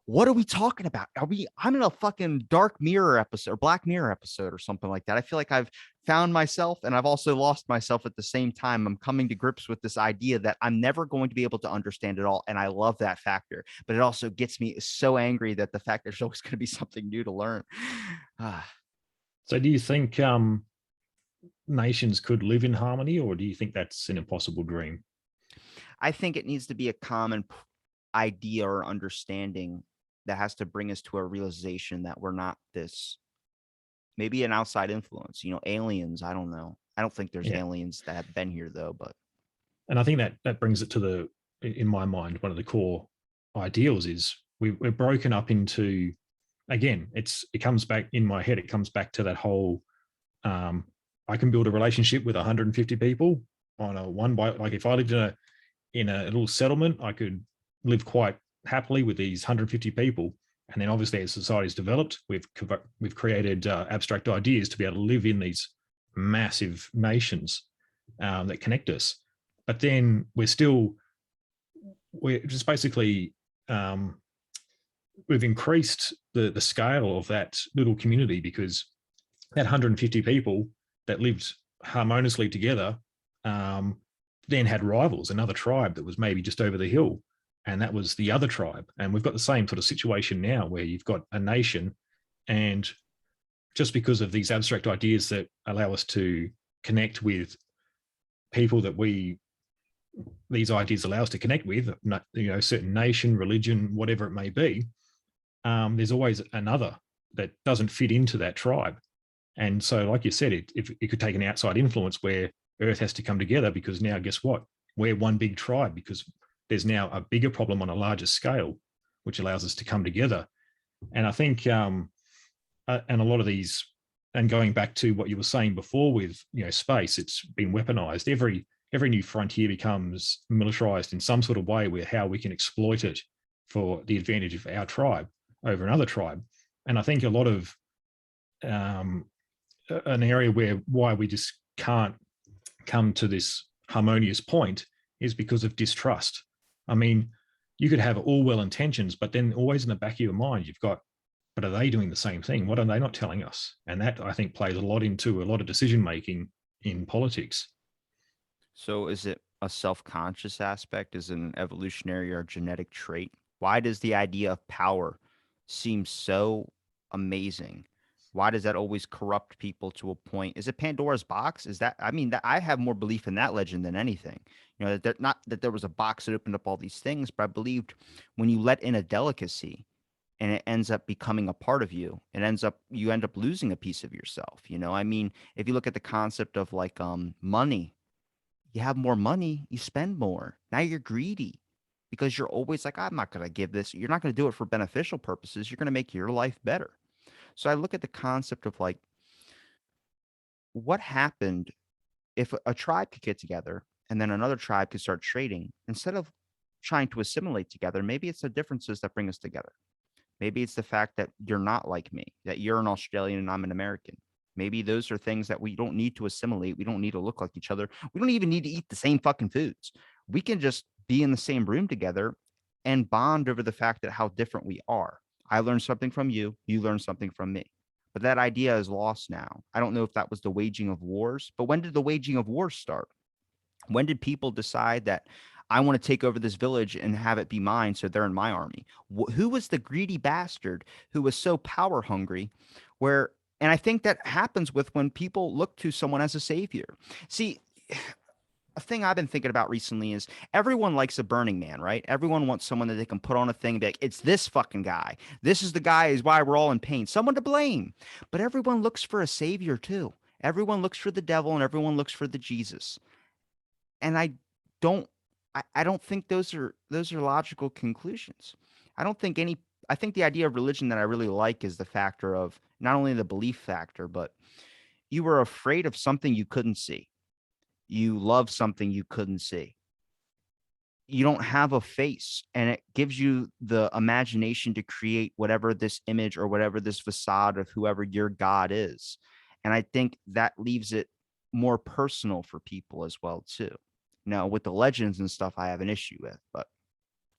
What are we talking about? I'm in a fucking dark mirror episode or black mirror episode or something like that. I feel like I've found myself and I've also lost myself at the same time. I'm coming to grips with this idea that I'm never going to be able to understand it all. And I love that factor, but it also gets me so angry that the fact there's always going to be something new to learn. So do you think nations could live in harmony, or do you think that's an impossible dream? I think it needs to be a common idea or understanding that has to bring us to a realization that we're not this, maybe an outside influence, aliens. I don't know. I don't think there's aliens that have been here though, but. And I think that brings it to in my mind, one of the core ideals is we're broken up into, again, it comes back in my head. It comes back to that whole, I can build a relationship with 150 people on a one by, like if I lived in a little settlement, I could live quite happily with these 150 people. And then obviously, as society's developed, we've created abstract ideas to be able to live in these massive nations that connect us. But then we're just basically we've increased the scale of that little community, because that 150 people that lived harmoniously together um, then had rivals, another tribe that was maybe just over the hill, and that was the other tribe. And we've got the same sort of situation now, where you've got a nation, and just because of these abstract ideas that allow us to connect with people that these ideas allow us to connect with, certain nation, religion, whatever it may be, there's always another that doesn't fit into that tribe. And so, like you said, it could take an outside influence where Earth has to come together, because now, guess what? We're one big tribe, because there's now a bigger problem on a larger scale, which allows us to come together. And I think, and a lot of these, and going back to what you were saying before with space, it's been weaponized. Every new frontier becomes militarized in some sort of way, where how we can exploit it for the advantage of our tribe over another tribe. And I think a lot of an area why we just can't come to this harmonious point is because of distrust. I mean, you could have all well intentions, but then always in the back of your mind, you've got, but are they doing the same thing? What are they not telling us? And that, I think, plays a lot into a lot of decision making in politics. So is it a self-conscious aspect? Is it an evolutionary or genetic trait? Why does the idea of power seem so amazing? Why does that always corrupt people to a point? Is it Pandora's box? Is that, I mean, that I have more belief in that legend than anything. That not that there was a box that opened up all these things, but I believed when you let in a delicacy and it ends up becoming a part of you, you end up losing a piece of yourself. I mean, if you look at the concept of like money, you have more money, you spend more. Now you're greedy because you're always like, I'm not going to give this. You're not going to do it for beneficial purposes. You're going to make your life better. So I look at the concept of like, what happened if a tribe could get together and then another tribe could start trading instead of trying to assimilate together? Maybe it's the differences that bring us together. Maybe it's the fact that you're not like me, that you're an Australian and I'm an American. Maybe those are things that we don't need to assimilate. We don't need to look like each other. We don't even need to eat the same fucking foods. We can just be in the same room together and bond over the fact that how different we are. I learned something from you. You learned something from me. But that idea is lost now. I don't know if that was the waging of wars, but when did the waging of wars start? When did people decide that I want to take over this village and have it be mine so they're in my army? Who was the greedy bastard who was so power hungry where and I think that happens with when people look to someone as a savior. See, a thing I've been thinking about recently is everyone likes a Burning Man, right? Everyone wants someone that they can put on a thing and be like, it's this fucking guy. This is the guy is why we're all in pain. Someone to blame. But everyone looks for a savior too. Everyone looks for the devil and everyone looks for the Jesus. And don't I don't think those are logical conclusions. I don't think any I think the idea of religion that I really like is the factor of not only the belief factor, but you were afraid of something you couldn't see. You love something you couldn't see. You don't have a face, and it gives you the imagination to create whatever this image or whatever this facade of whoever your God is. And I think that leaves it more personal for people as well too. Now, with the legends and stuff, I have an issue with, but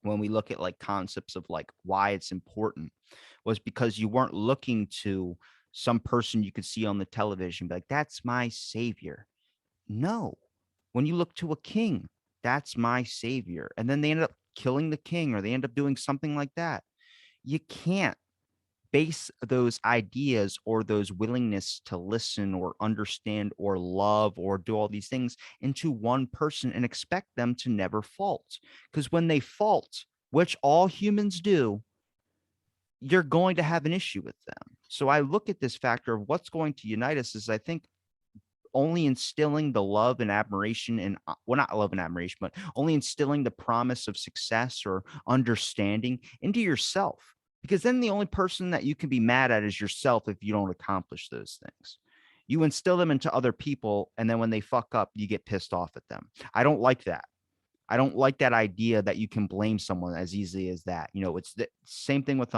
when we look at like concepts of like why it's important was because you weren't looking to some person you could see on the television, be like, that's my savior. No. When you look to a king, that's my savior. And then they end up killing the king or they end up doing something like that. You can't base those ideas or those willingness to listen or understand or love or do all these things into one person and expect them to never fault. Because when they fault, which all humans do, you're going to have an issue with them. So I look at this factor of what's going to unite us is I think only instilling the love and admiration and well, not love and admiration, but only instilling the promise of success or understanding into yourself. Because then the only person that you can be mad at is yourself if you don't accomplish those things. You instill them into other people, and then when they fuck up, you get pissed off at them. I don't like that. I don't like that idea that you can blame someone as easily as that. It's the same thing with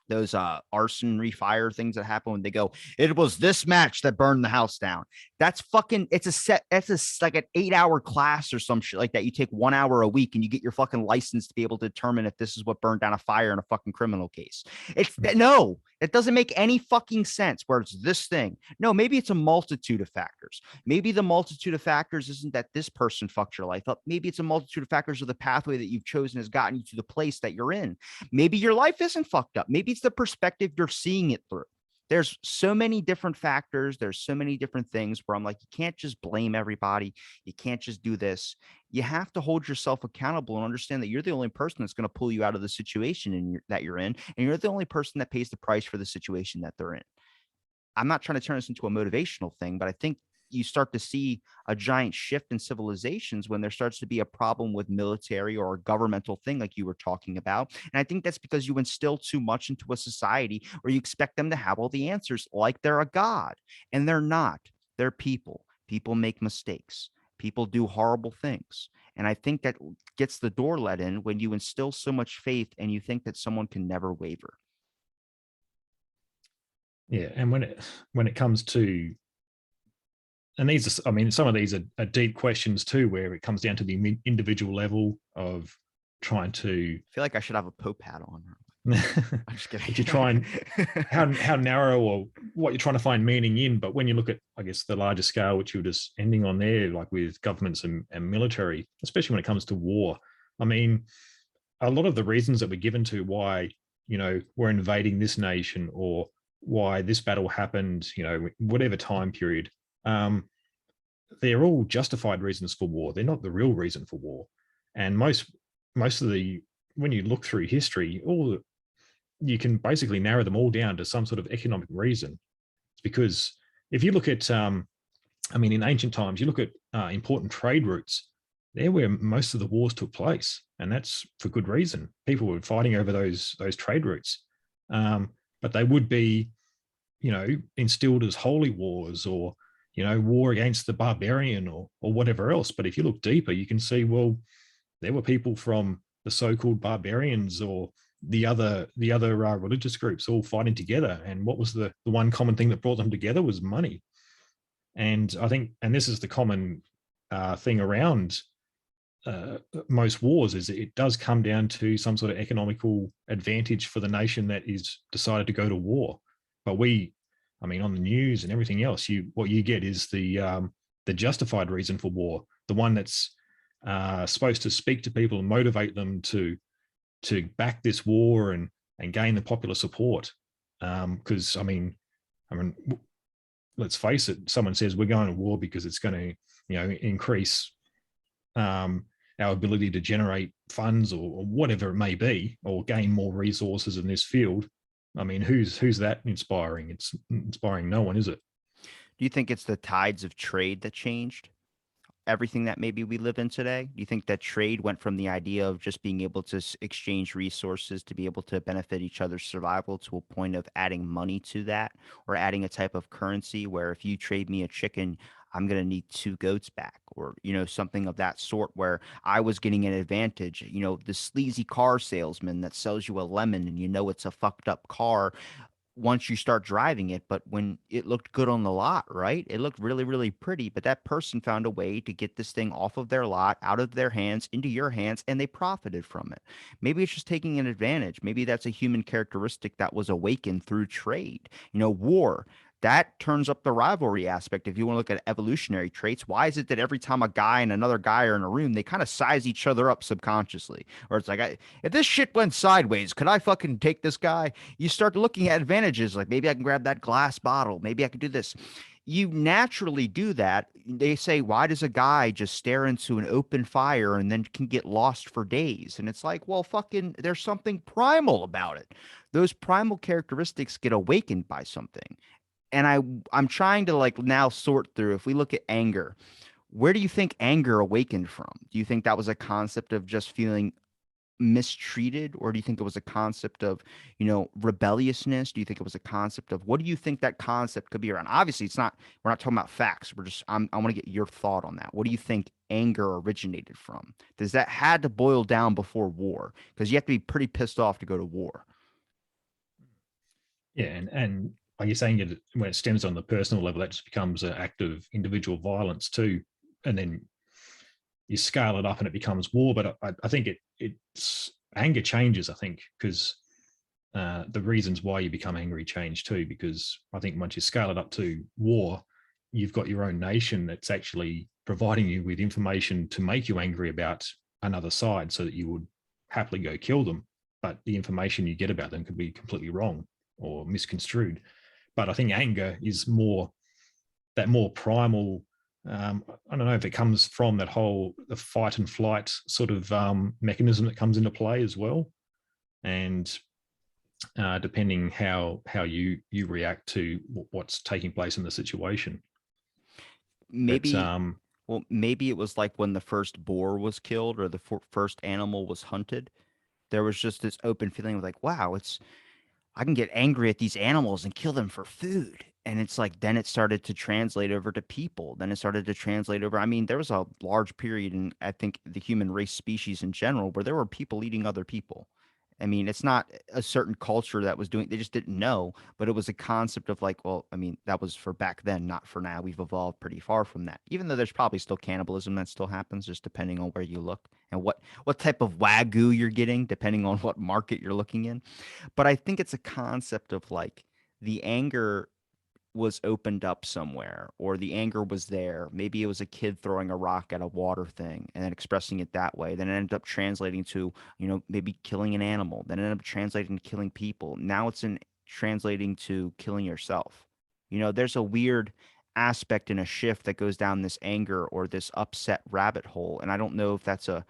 those arson refire things that happen when they go, it was this match that burned the house down. That's fucking, it's a set, it's a like an 8 hour class or some shit like that. You take 1 hour a week and you get your fucking license to be able to determine if this is what burned down a fire in a fucking criminal case. It's no, it doesn't make any fucking sense where it's this thing. No, maybe it's a multitude of factors. Maybe the multitude of factors isn't that this person fucked your life up. Maybe it's a multitude of factors of the pathway that you've chosen has gotten you to the place that you're in. Maybe your life isn't fucked up. Maybe it's the perspective you're seeing it through. There's so many different factors. There's so many different things where I'm like, you can't just blame everybody. You can't just do this. You have to hold yourself accountable and understand that you're the only person that's going to pull you out of the situation that you're in. And you're the only person that pays the price for the situation that they're in. I'm not trying to turn this into a motivational thing, but I think you start to see a giant shift in civilizations when there starts to be a problem with military or a governmental thing like you were talking about. And I think that's because you instill too much into a society where you expect them to have all the answers like they're a god, and they're not. They're people. People make mistakes. People do horrible things. And I think that gets the door let in when you instill so much faith and you think that someone can never waver. Yeah, and when it comes to, and these are, I mean, some of these are deep questions too, where it comes down to the individual level of trying to. I feel like I should have a Pope hat on. I'm just kidding. If you try and how narrow or what you're trying to find meaning in, but when you look at, I guess, the larger scale, which you were just ending on there, like with governments and military, especially when it comes to war, I mean, a lot of the reasons that were given to why, we're invading this nation or why this battle happened, whatever time period, they're all justified reasons for war. They're not the real reason for war. And most of the, when you look through history, all you can basically narrow them all down to some sort of economic reason. It's because if you look at, I mean, in ancient times, you look at important trade routes, they're where most of the wars took place, and that's for good reason. People were fighting over those trade routes, but they would be, instilled as holy wars or war against the barbarian or whatever else. But if you look deeper, you can see, well, there were people from the so-called barbarians or the other religious groups all fighting together, and what was the one common thing that brought them together was money. And I think, and this is the common thing around most wars, is it does come down to some sort of economical advantage for the nation that is decided to go to war. But I mean, on the news and everything else, what you get is the justified reason for war, the one that's supposed to speak to people and motivate them to back this war and gain the popular support. Because I mean, let's face it, someone says we're going to war because it's going to, increase our ability to generate funds or whatever it may be, or gain more resources in this field. I mean, who's that inspiring? It's inspiring no one, is it? Do you think it's the tides of trade that changed everything that maybe we live in today? Do you think that trade went from the idea of just being able to exchange resources to be able to benefit each other's survival to a point of adding money to that, or adding a type of currency where if you trade me a chicken, I'm going to need 2 goats back, or, something of that sort, where I was getting an advantage, the sleazy car salesman that sells you a lemon and it's a fucked up car once you start driving it, but when it looked good on the lot, right? It looked really, really pretty, but that person found a way to get this thing off of their lot, out of their hands, into your hands, and they profited from it. Maybe it's just taking an advantage. Maybe that's a human characteristic that was awakened through trade. War, that turns up the rivalry aspect. If you want to look at evolutionary traits, why is it that every time a guy and another guy are in a room, they kind of size each other up subconsciously? Or it's like, if this shit went sideways, could I fucking take this guy? You start looking at advantages, like maybe I can grab that glass bottle. Maybe I can do this. You naturally do that. They say, why does a guy just stare into an open fire and then can get lost for days? And it's like, well, fucking, there's something primal about it. Those primal characteristics get awakened by something. And I'm trying to like now sort through, if we look at anger, where do you think anger awakened from? Do you think that was a concept of just feeling mistreated, or do you think it was a concept of, rebelliousness? Do you think it was a concept of, what do you think that concept could be around? Obviously, we're not talking about facts. I want to get your thought on that. What do you think anger originated from? Does that had to boil down before war? Because you have to be pretty pissed off to go to war. Yeah, and like you're saying, when it stems on the personal level, that just becomes an act of individual violence too, and then you scale it up and it becomes war. But I think it's anger changes. I think because the reasons why you become angry change too. Because I think once you scale it up to war, you've got your own nation that's actually providing you with information to make you angry about another side, so that you would happily go kill them. But the information you get about them could be completely wrong or misconstrued. But I think anger is more that more primal. I don't know if it comes from that whole the fight and flight sort of mechanism that comes into play as well, and depending how you react to what's taking place in the situation. But Maybe, well, maybe it was like when the first boar was killed or the first animal was hunted. There was just this open feeling of like, wow, it's I can get angry at these animals and kill them for food. And it's like then it started to translate over to people. Then it started to translate over. I mean, there was a large period in I think the human race species in general where there were people eating other people. I mean, it's not a certain culture that was doing, they just didn't know, but it was a concept of like, well, I mean, that was for back then, not for now. We've evolved pretty far from that. Even though there's probably still cannibalism that still happens, just depending on where you look and what type of wagyu you're getting, depending on what market you're looking in. But I think it's a concept of like the anger was opened up somewhere or the anger was there. Maybe it was a kid throwing a rock at a water thing and then expressing it that way. Then it ended up translating to, maybe killing an animal. Then it ended up translating to killing people. Now it's in translating to killing yourself. There's a weird aspect and a shift that goes down this anger or this upset rabbit hole. And I don't know if that's a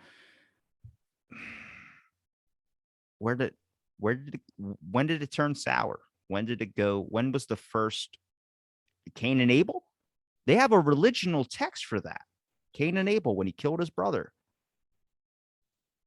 where did when did it turn sour? When did it go? When was the first Cain and Abel? They have a religional text for that. Cain and Abel when he killed his brother.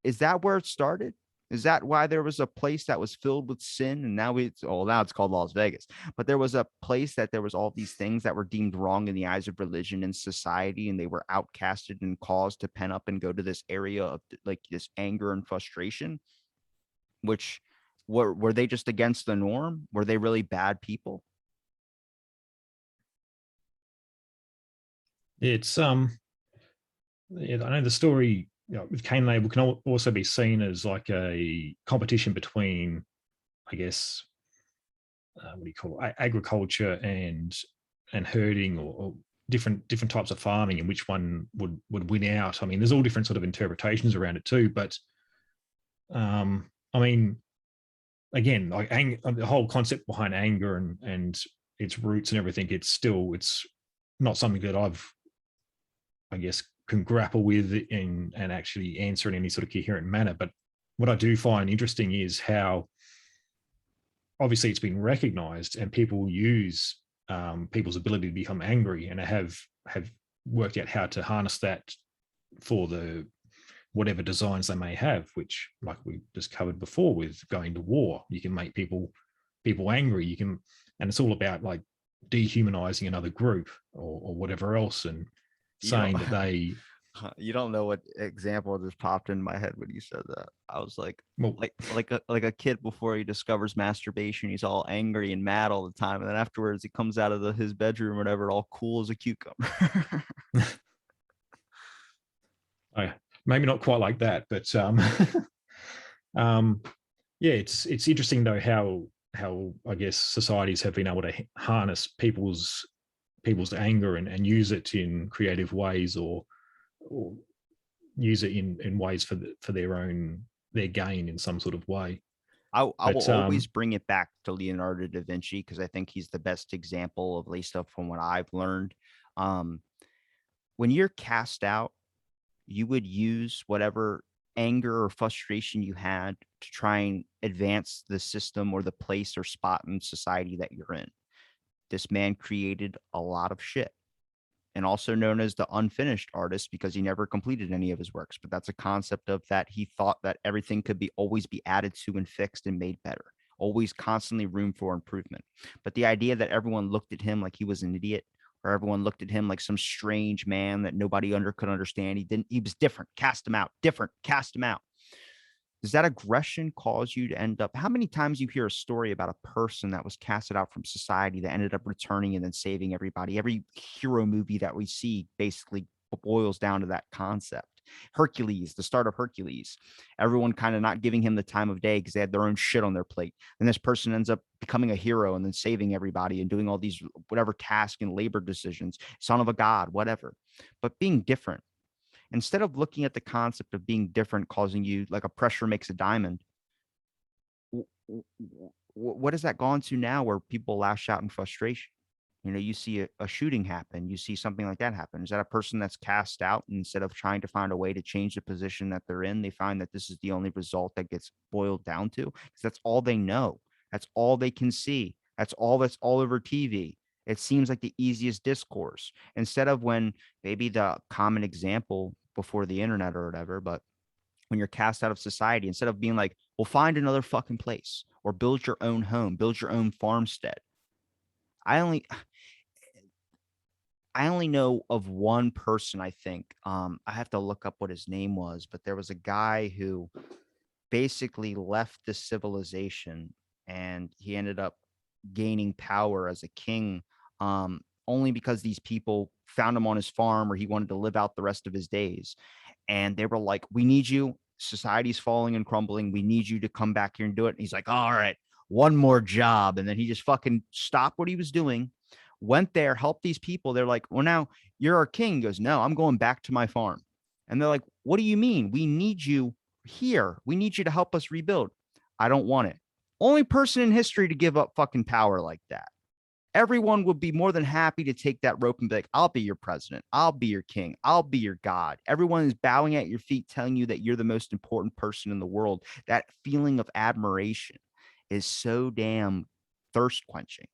Is that where it started? Is that why there was a place that was filled with sin and now it's called Las Vegas. But there was a place that there was all these things that were deemed wrong in the eyes of religion and society and they were outcasted and caused to pen up and go to this area of like this anger and frustration, which were they just against the norm? Were they really bad people? it's yeah, I know the story, with Cain and Abel can also be seen as like a competition between, I guess, what do you call it, agriculture and herding, or different types of farming, and which one would win out. I mean, there's all different sort of interpretations around it too. But I mean, again, like the whole concept behind anger and its roots and everything, it's not something that I guess, can grapple with and actually answer in any sort of coherent manner. But what I do find interesting is how obviously it's been recognized and people use people's ability to become angry and have worked out how to harness that for the whatever designs they may have, which, like we just covered before with going to war, you can make people angry. You can, and it's all about like dehumanizing another group or whatever else, and You don't saying that they, you don't know what example just popped in my head when you said that. I was well, like a kid before he discovers masturbation, he's all angry and mad all the time, and then afterwards he comes out of his bedroom or whatever, all cool as a cucumber. maybe not quite like that, but um, yeah, it's interesting though how I guess societies have been able to harness people's anger and use it in creative ways, or use it in ways for their gain in some sort of way. I will But always bring it back to Leonardo da Vinci because I think he's the best example of at least from what I've learned. Um, when you're cast out, you would use whatever anger or frustration you had to try and advance the system or the place or spot in society that you're in. This man created a lot of shit and also known as the unfinished artist because he never completed any of his works. But that's a concept of that he thought that everything could be always be added to and fixed and made better, always constantly room for improvement. But the idea that everyone looked at him like he was an idiot or everyone looked at him like some strange man that nobody could understand. He was different, cast him out, different, cast him out. Does that aggression cause you to end up, how many times you hear a story about a person that was casted out from society that ended up returning and then saving everybody? Every hero movie that we see basically boils down to that concept. Hercules, the start of Hercules, everyone kind of not giving him the time of day because they had their own shit on their plate. And this person ends up becoming a hero and then saving everybody and doing all these whatever task and labor decisions, son of a god, whatever. But being different, instead of looking at the concept of being different causing you like a pressure makes a diamond, what has that gone to now where people lash out in frustration? You know, you see a shooting happen, you see something like that happen. Is that a person that's cast out, and instead of trying to find a way to change the position that they're in, they find that this is the only result that gets boiled down to? Because that's all they know. That's all they can see. That's all over TV. It seems like the easiest discourse. Instead of when maybe the common example before the internet or whatever, but when you're cast out of society, instead of being like, well, find another fucking place or build your own home, build your own farmstead. I only I only know of one person, I think. I have to look up what his name was, but there was a guy who basically left the civilization and he ended up gaining power as a king, only because these people found him on his farm where he wanted to live out the rest of his days. And they were like, we need you. Society's falling and crumbling. We need you to come back here and do it. And he's like, all right, one more job. And then he just fucking stopped what he was doing, went there, helped these people. They're like, well, now you're our king. He goes, no, I'm going back to my farm. And they're like, what do you mean? We need you here. We need you to help us rebuild. I don't want it. Only person in history to give up fucking power like that. Everyone would be more than happy to take that rope and be like, I'll be your president. I'll be your king. I'll be your God. Everyone is bowing at your feet, telling you that you're the most important person in the world. That feeling of admiration is so damn thirst quenching.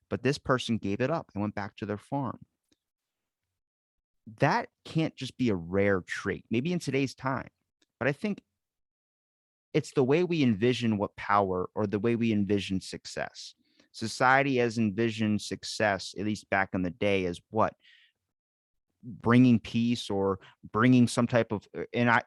But this person gave it up and went back to their farm. That can't just be a rare trait, maybe in today's time. But I think it's the way we envision what power or the way we envision success. Society has envisioned success, at least back in the day, as what? Bringing peace or bringing some type of,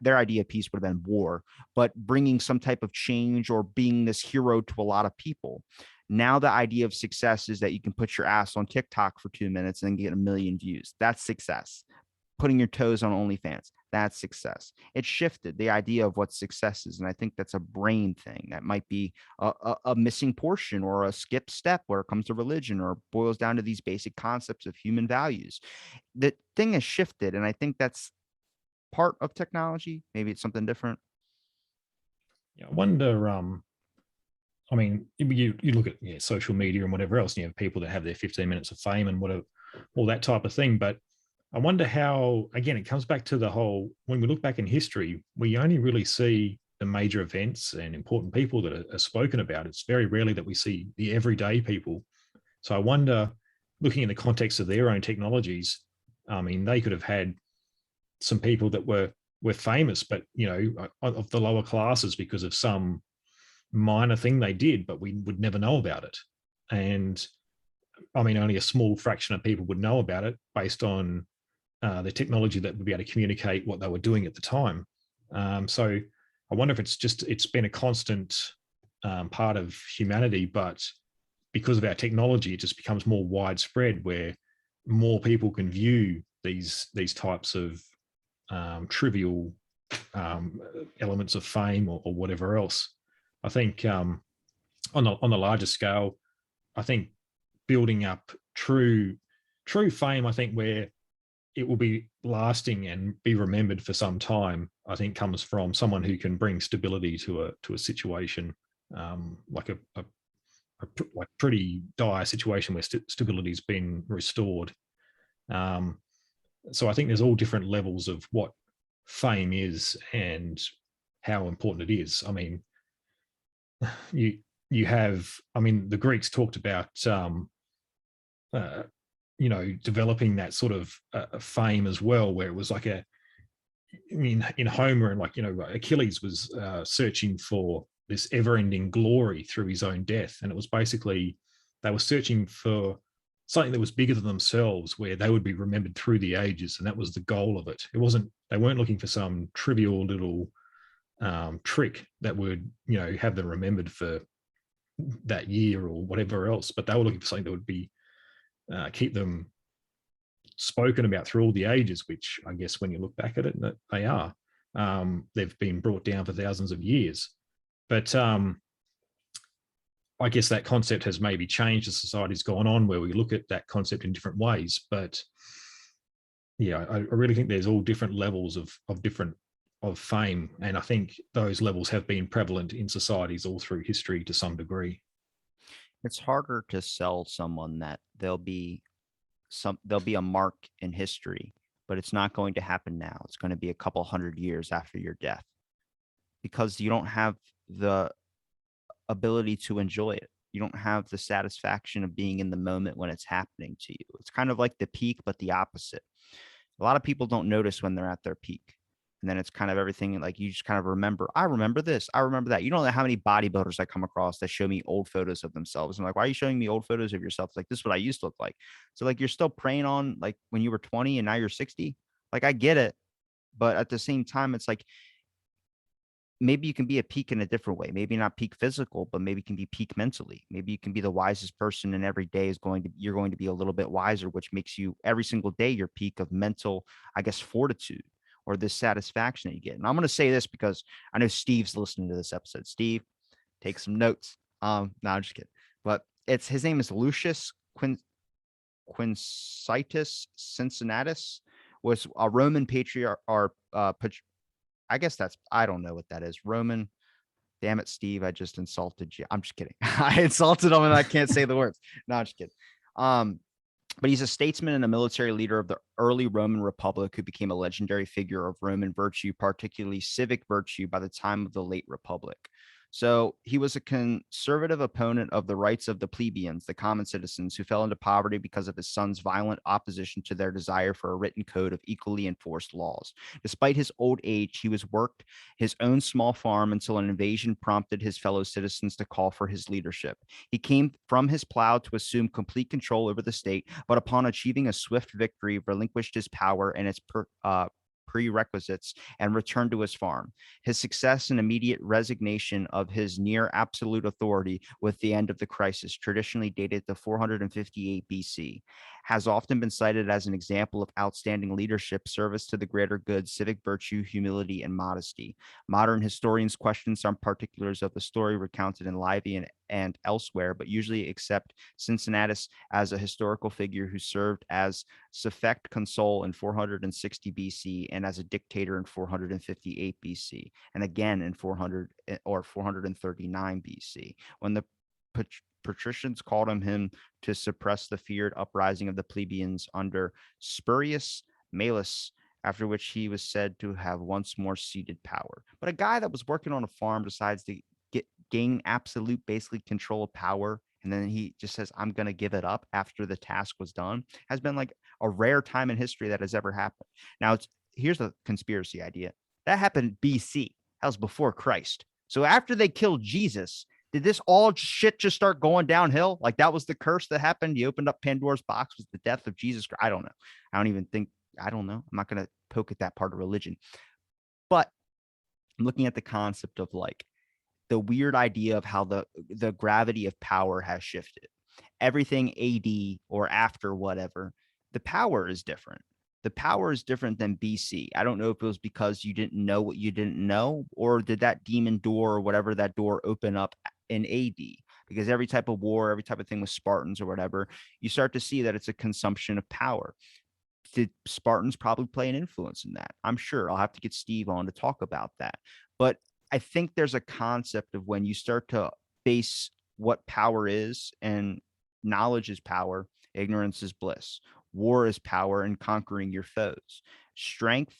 their idea of peace would have been war, but bringing some type of change or being this hero to a lot of people. Now the idea of success is that you can put your ass on TikTok for 2 minutes and get a million views. That's success. Putting your toes on OnlyFans, that's success. It shifted the idea of what success is. And I think that's a brain thing. That might be a missing portion or a skip step where it comes to religion or boils down to these basic concepts of human values. The thing has shifted. And I think that's part of technology. Maybe it's something different. Yeah, I wonder. I mean, you look at social media and whatever else, and you have people that have their 15 minutes of fame and whatever, all that type of thing. But I wonder how, again, it comes back to the whole, when we look back in history, we only really see the major events and important people that are spoken about. It's very rarely that we see the everyday people. So I wonder, looking in the context of their own technologies, I mean, they could have had some people that were famous, but, of the lower classes because of some minor thing they did, but we would never know about it. And I mean, only a small fraction of people would know about it based on the technology that would be able to communicate what they were doing at the time. So I wonder if it's been a constant part of humanity, but because of our technology, it just becomes more widespread where more people can view these types of trivial elements of fame or whatever else. I think on the larger scale, I think building up true fame, I think where it will be lasting and be remembered for some time, I think comes from someone who can bring stability to a situation, like a like pretty dire situation where stability's been restored. So I think there's all different levels of what fame is and how important it is. I mean, you have, I mean, the Greeks talked about uh, developing that sort of fame as well, where it was like I mean, in Homer, and like, Achilles was searching for this ever-ending glory through his own death, and it was basically they were searching for something that was bigger than themselves, where they would be remembered through the ages, and that was the goal of it. They weren't looking for some trivial little trick that would, have them remembered for that year or whatever else. But they were looking for something that would be keep them spoken about through all the ages, which I guess when you look back at it, that they are. They've been brought down for thousands of years. But I guess that concept has maybe changed as society's gone on, where we look at that concept in different ways. But yeah, I really think there's all different levels of different of fame, and I think those levels have been prevalent in societies all through history to some degree. It's harder to sell someone that there'll be a mark in history, but it's not going to happen now. It's going to be a couple hundred years after your death because you don't have the ability to enjoy it. You don't have the satisfaction of being in the moment when it's happening to you. It's kind of like the peak, but the opposite. A lot of people don't notice when they're at their peak. And then it's kind of everything like you just kind of remember, I remember this, I remember that. You don't know how many bodybuilders I come across that show me old photos of themselves. I'm like, why are you showing me old photos of yourself? Like, this is what I used to look like. So, like, you're still preying on like when you were 20 and now you're 60. Like, I get it. But at the same time, it's like maybe you can be a peak in a different way. Maybe not peak physical, but maybe you can be peak mentally. Maybe you can be the wisest person, and every day you're going to be a little bit wiser, which makes you every single day your peak of mental, I guess, fortitude or this satisfaction that you get. And I'm going to say this because I know Steve's listening to this episode. Steve, take some notes. No, I'm just kidding. But it's his name is Lucius Quincitus Cincinnatus, was a Roman patriarch or I guess that's I don't know what that is. Roman. Damn it, Steve. I just insulted you. I'm just kidding. I insulted him and I can't say the words. No, I'm just kidding. Um, but he's a statesman and a military leader of the early Roman Republic who became a legendary figure of Roman virtue, particularly civic virtue, by the time of the late Republic. So he was a conservative opponent of the rights of the plebeians, the common citizens, who fell into poverty because of his son's violent opposition to their desire for a written code of equally enforced laws. Despite his old age, he was worked his own small farm until an invasion prompted his fellow citizens to call for his leadership. He came from his plow to assume complete control over the state, but upon achieving a swift victory, relinquished his power and its prerequisites and returned to his farm. His success and immediate resignation of his near absolute authority with the end of the crisis, traditionally dated to 458 BC, has often been cited as an example of outstanding leadership, service to the greater good, civic virtue, humility, and modesty. Modern historians question some particulars of the story recounted in Livy and elsewhere, but usually accept Cincinnatus as a historical figure who served as suffect consul in 460 BC and as a dictator in 458 BC, and again in 400 or 439 BC, when the patricians called on him to suppress the feared uprising of the plebeians under Spurius Malus, after which he was said to have once more ceded power. But a guy that was working on a farm decides to gain absolute, basically, control of power, and then he just says, I'm going to give it up after the task was done, has been like a rare time in history that has ever happened. Now, here's the conspiracy idea. That happened BC. That was before Christ. So after they killed Jesus, did this all shit just start going downhill? Like that was the curse that happened. You opened up Pandora's box, was the death of Jesus Christ. I don't know. I don't know. I'm not going to poke at that part of religion. But I'm looking at the concept of like the weird idea of how the gravity of power has shifted. Everything AD or after whatever, the power is different. The power is different than BC. I don't know if it was because you didn't know what you didn't know, or did that demon door or whatever that door open up in AD? Because every type of war, every type of thing with Spartans or whatever, you start to see that it's a consumption of power. Did Spartans probably play an influence in that? I'm sure. I'll have to get Steve on to talk about that. But I think there's a concept of when you start to base what power is, and knowledge is power, ignorance is bliss. War is power and conquering your foes. Strength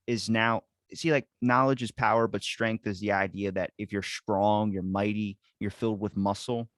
is now, see, like knowledge is power, but strength is the idea that if you're strong, you're mighty, you're filled with muscle.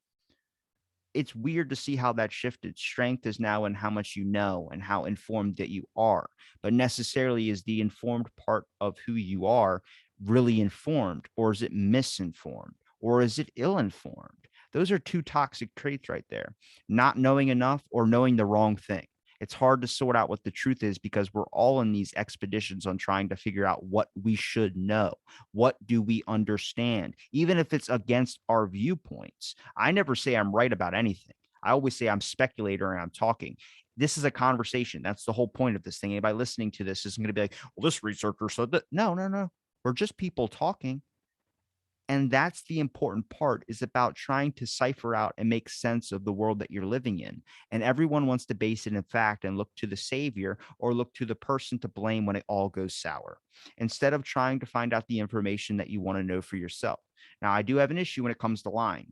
It's weird to see how that shifted. Strength is now in how much you know and how informed that you are, but necessarily is the informed part of who you are really informed, or is it misinformed, or is it ill-informed? Those are two toxic traits right there. Not knowing enough or knowing the wrong thing. It's hard to sort out what the truth is because we're all in these expeditions on trying to figure out what we should know. What do we understand? Even if it's against our viewpoints. I never say I'm right about anything. I always say I'm speculator and I'm talking. This is a conversation. That's the whole point of this thing. Anybody listening to this isn't going to be like, well, this researcher said that. No, no, no. We're just people talking. And that's the important part, is about trying to cipher out and make sense of the world that you're living in. And everyone wants to base it in fact and look to the savior or look to the person to blame when it all goes sour, instead of trying to find out the information that you want to know for yourself. Now, I do have an issue when it comes to lying.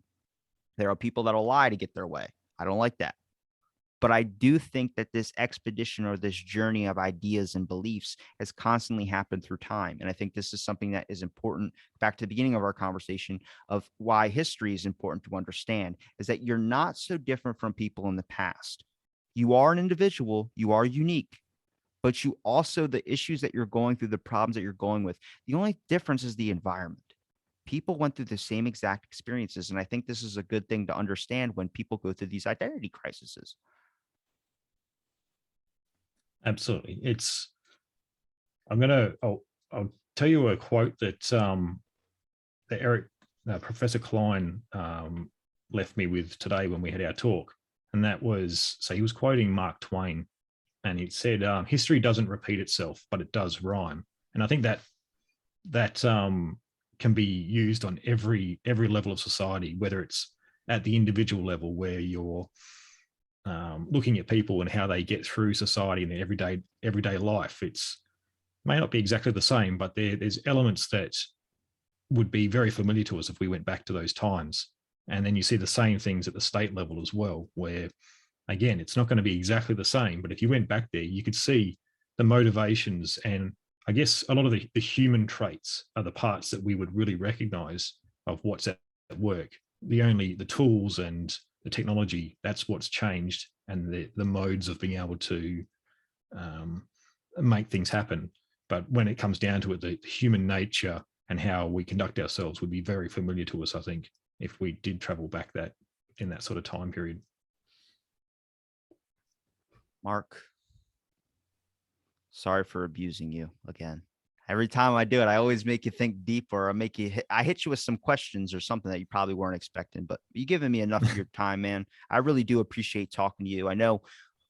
There are people that'll lie to get their way. I don't like that. But I do think that this expedition or this journey of ideas and beliefs has constantly happened through time. And I think this is something that is important. Back to the beginning of our conversation of why history is important to understand, is that you're not so different from people in the past. You are an individual, you are unique, but you also, the issues that you're going through, the problems that you're going with, the only difference is the environment. People went through the same exact experiences. And I think this is a good thing to understand when people go through these identity crises. Absolutely. I'll tell you a quote that Eric, Professor Klein left me with today when we had our talk. And that was, so he was quoting Mark Twain, and he said, history doesn't repeat itself, but it does rhyme. And I think that can be used on every level of society, whether it's at the individual level where you're looking at people and how they get through society and their everyday life. It's may not be exactly the same, but there's elements that would be very familiar to us if we went back to those times. And then you see the same things at the state level as well, where again, it's not going to be exactly the same, but if you went back there, you could see the motivations, and I guess a lot of the human traits are the parts that we would really recognize of what's at work. The tools and the technology, that's what's changed, and the modes of being able to make things happen. But when it comes down to it, the human nature and how we conduct ourselves would be very familiar to us, I think, if we did travel back in that sort of time period. Mark, sorry for abusing you again. Every time I do it, I always make you think deeper. I hit you with some questions or something that you probably weren't expecting, but you giving me enough of your time, man. I really do appreciate talking to you. I know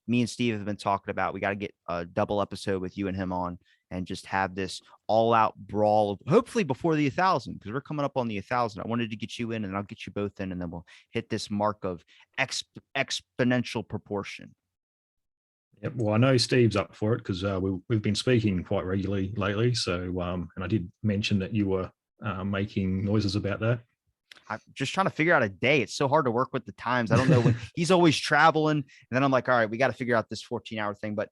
me and Steve have been talking about, we got to get a double episode with you and him on and just have this all out brawl, hopefully before the 1,000, because we're coming up on the 1,000. I wanted to get you in, and I'll get you both in, and then we'll hit this mark of exponential proportion. Yep. Well, I know Steve's up for it because we've been speaking quite regularly lately. So, and I did mention that you were making noises about that. I'm just trying to figure out a day. It's so hard to work with the times. I don't know when he's always traveling. And then I'm like, all right, we got to figure out this 14-hour thing. But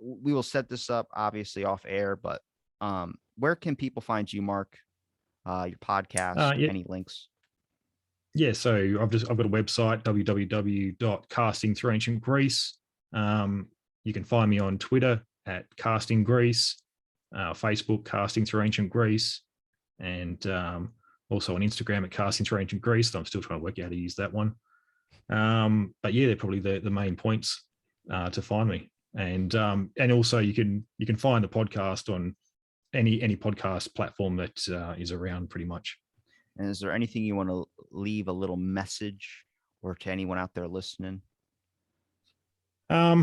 we will set this up obviously off air. But where can people find you, Mark? Your podcast, Yeah. any links? Yeah. So I've got a website, www.castingthroughancientgreece. You can find me on Twitter at Casting Greece, Facebook Casting Through Ancient Greece, and also on Instagram at Casting Through Ancient Greece. I'm still trying to work out how to use that one. But yeah, they're probably the main points to find me. And also you can find the podcast on any podcast platform that is around pretty much. And is there anything you want to leave a little message or to anyone out there listening? I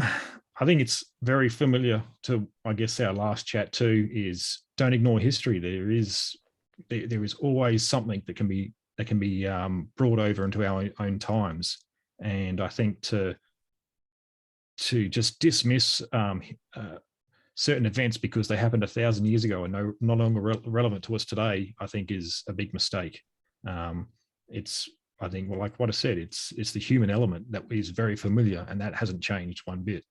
think it's very familiar to, I guess, our last chat too, is don't ignore history. There is always something that can be brought over into our own times. And I think to just dismiss certain events because they happened 1,000 years ago and no longer relevant to us today, I think is a big mistake. I think, well, like what I said, it's the human element that is very familiar, and that hasn't changed one bit.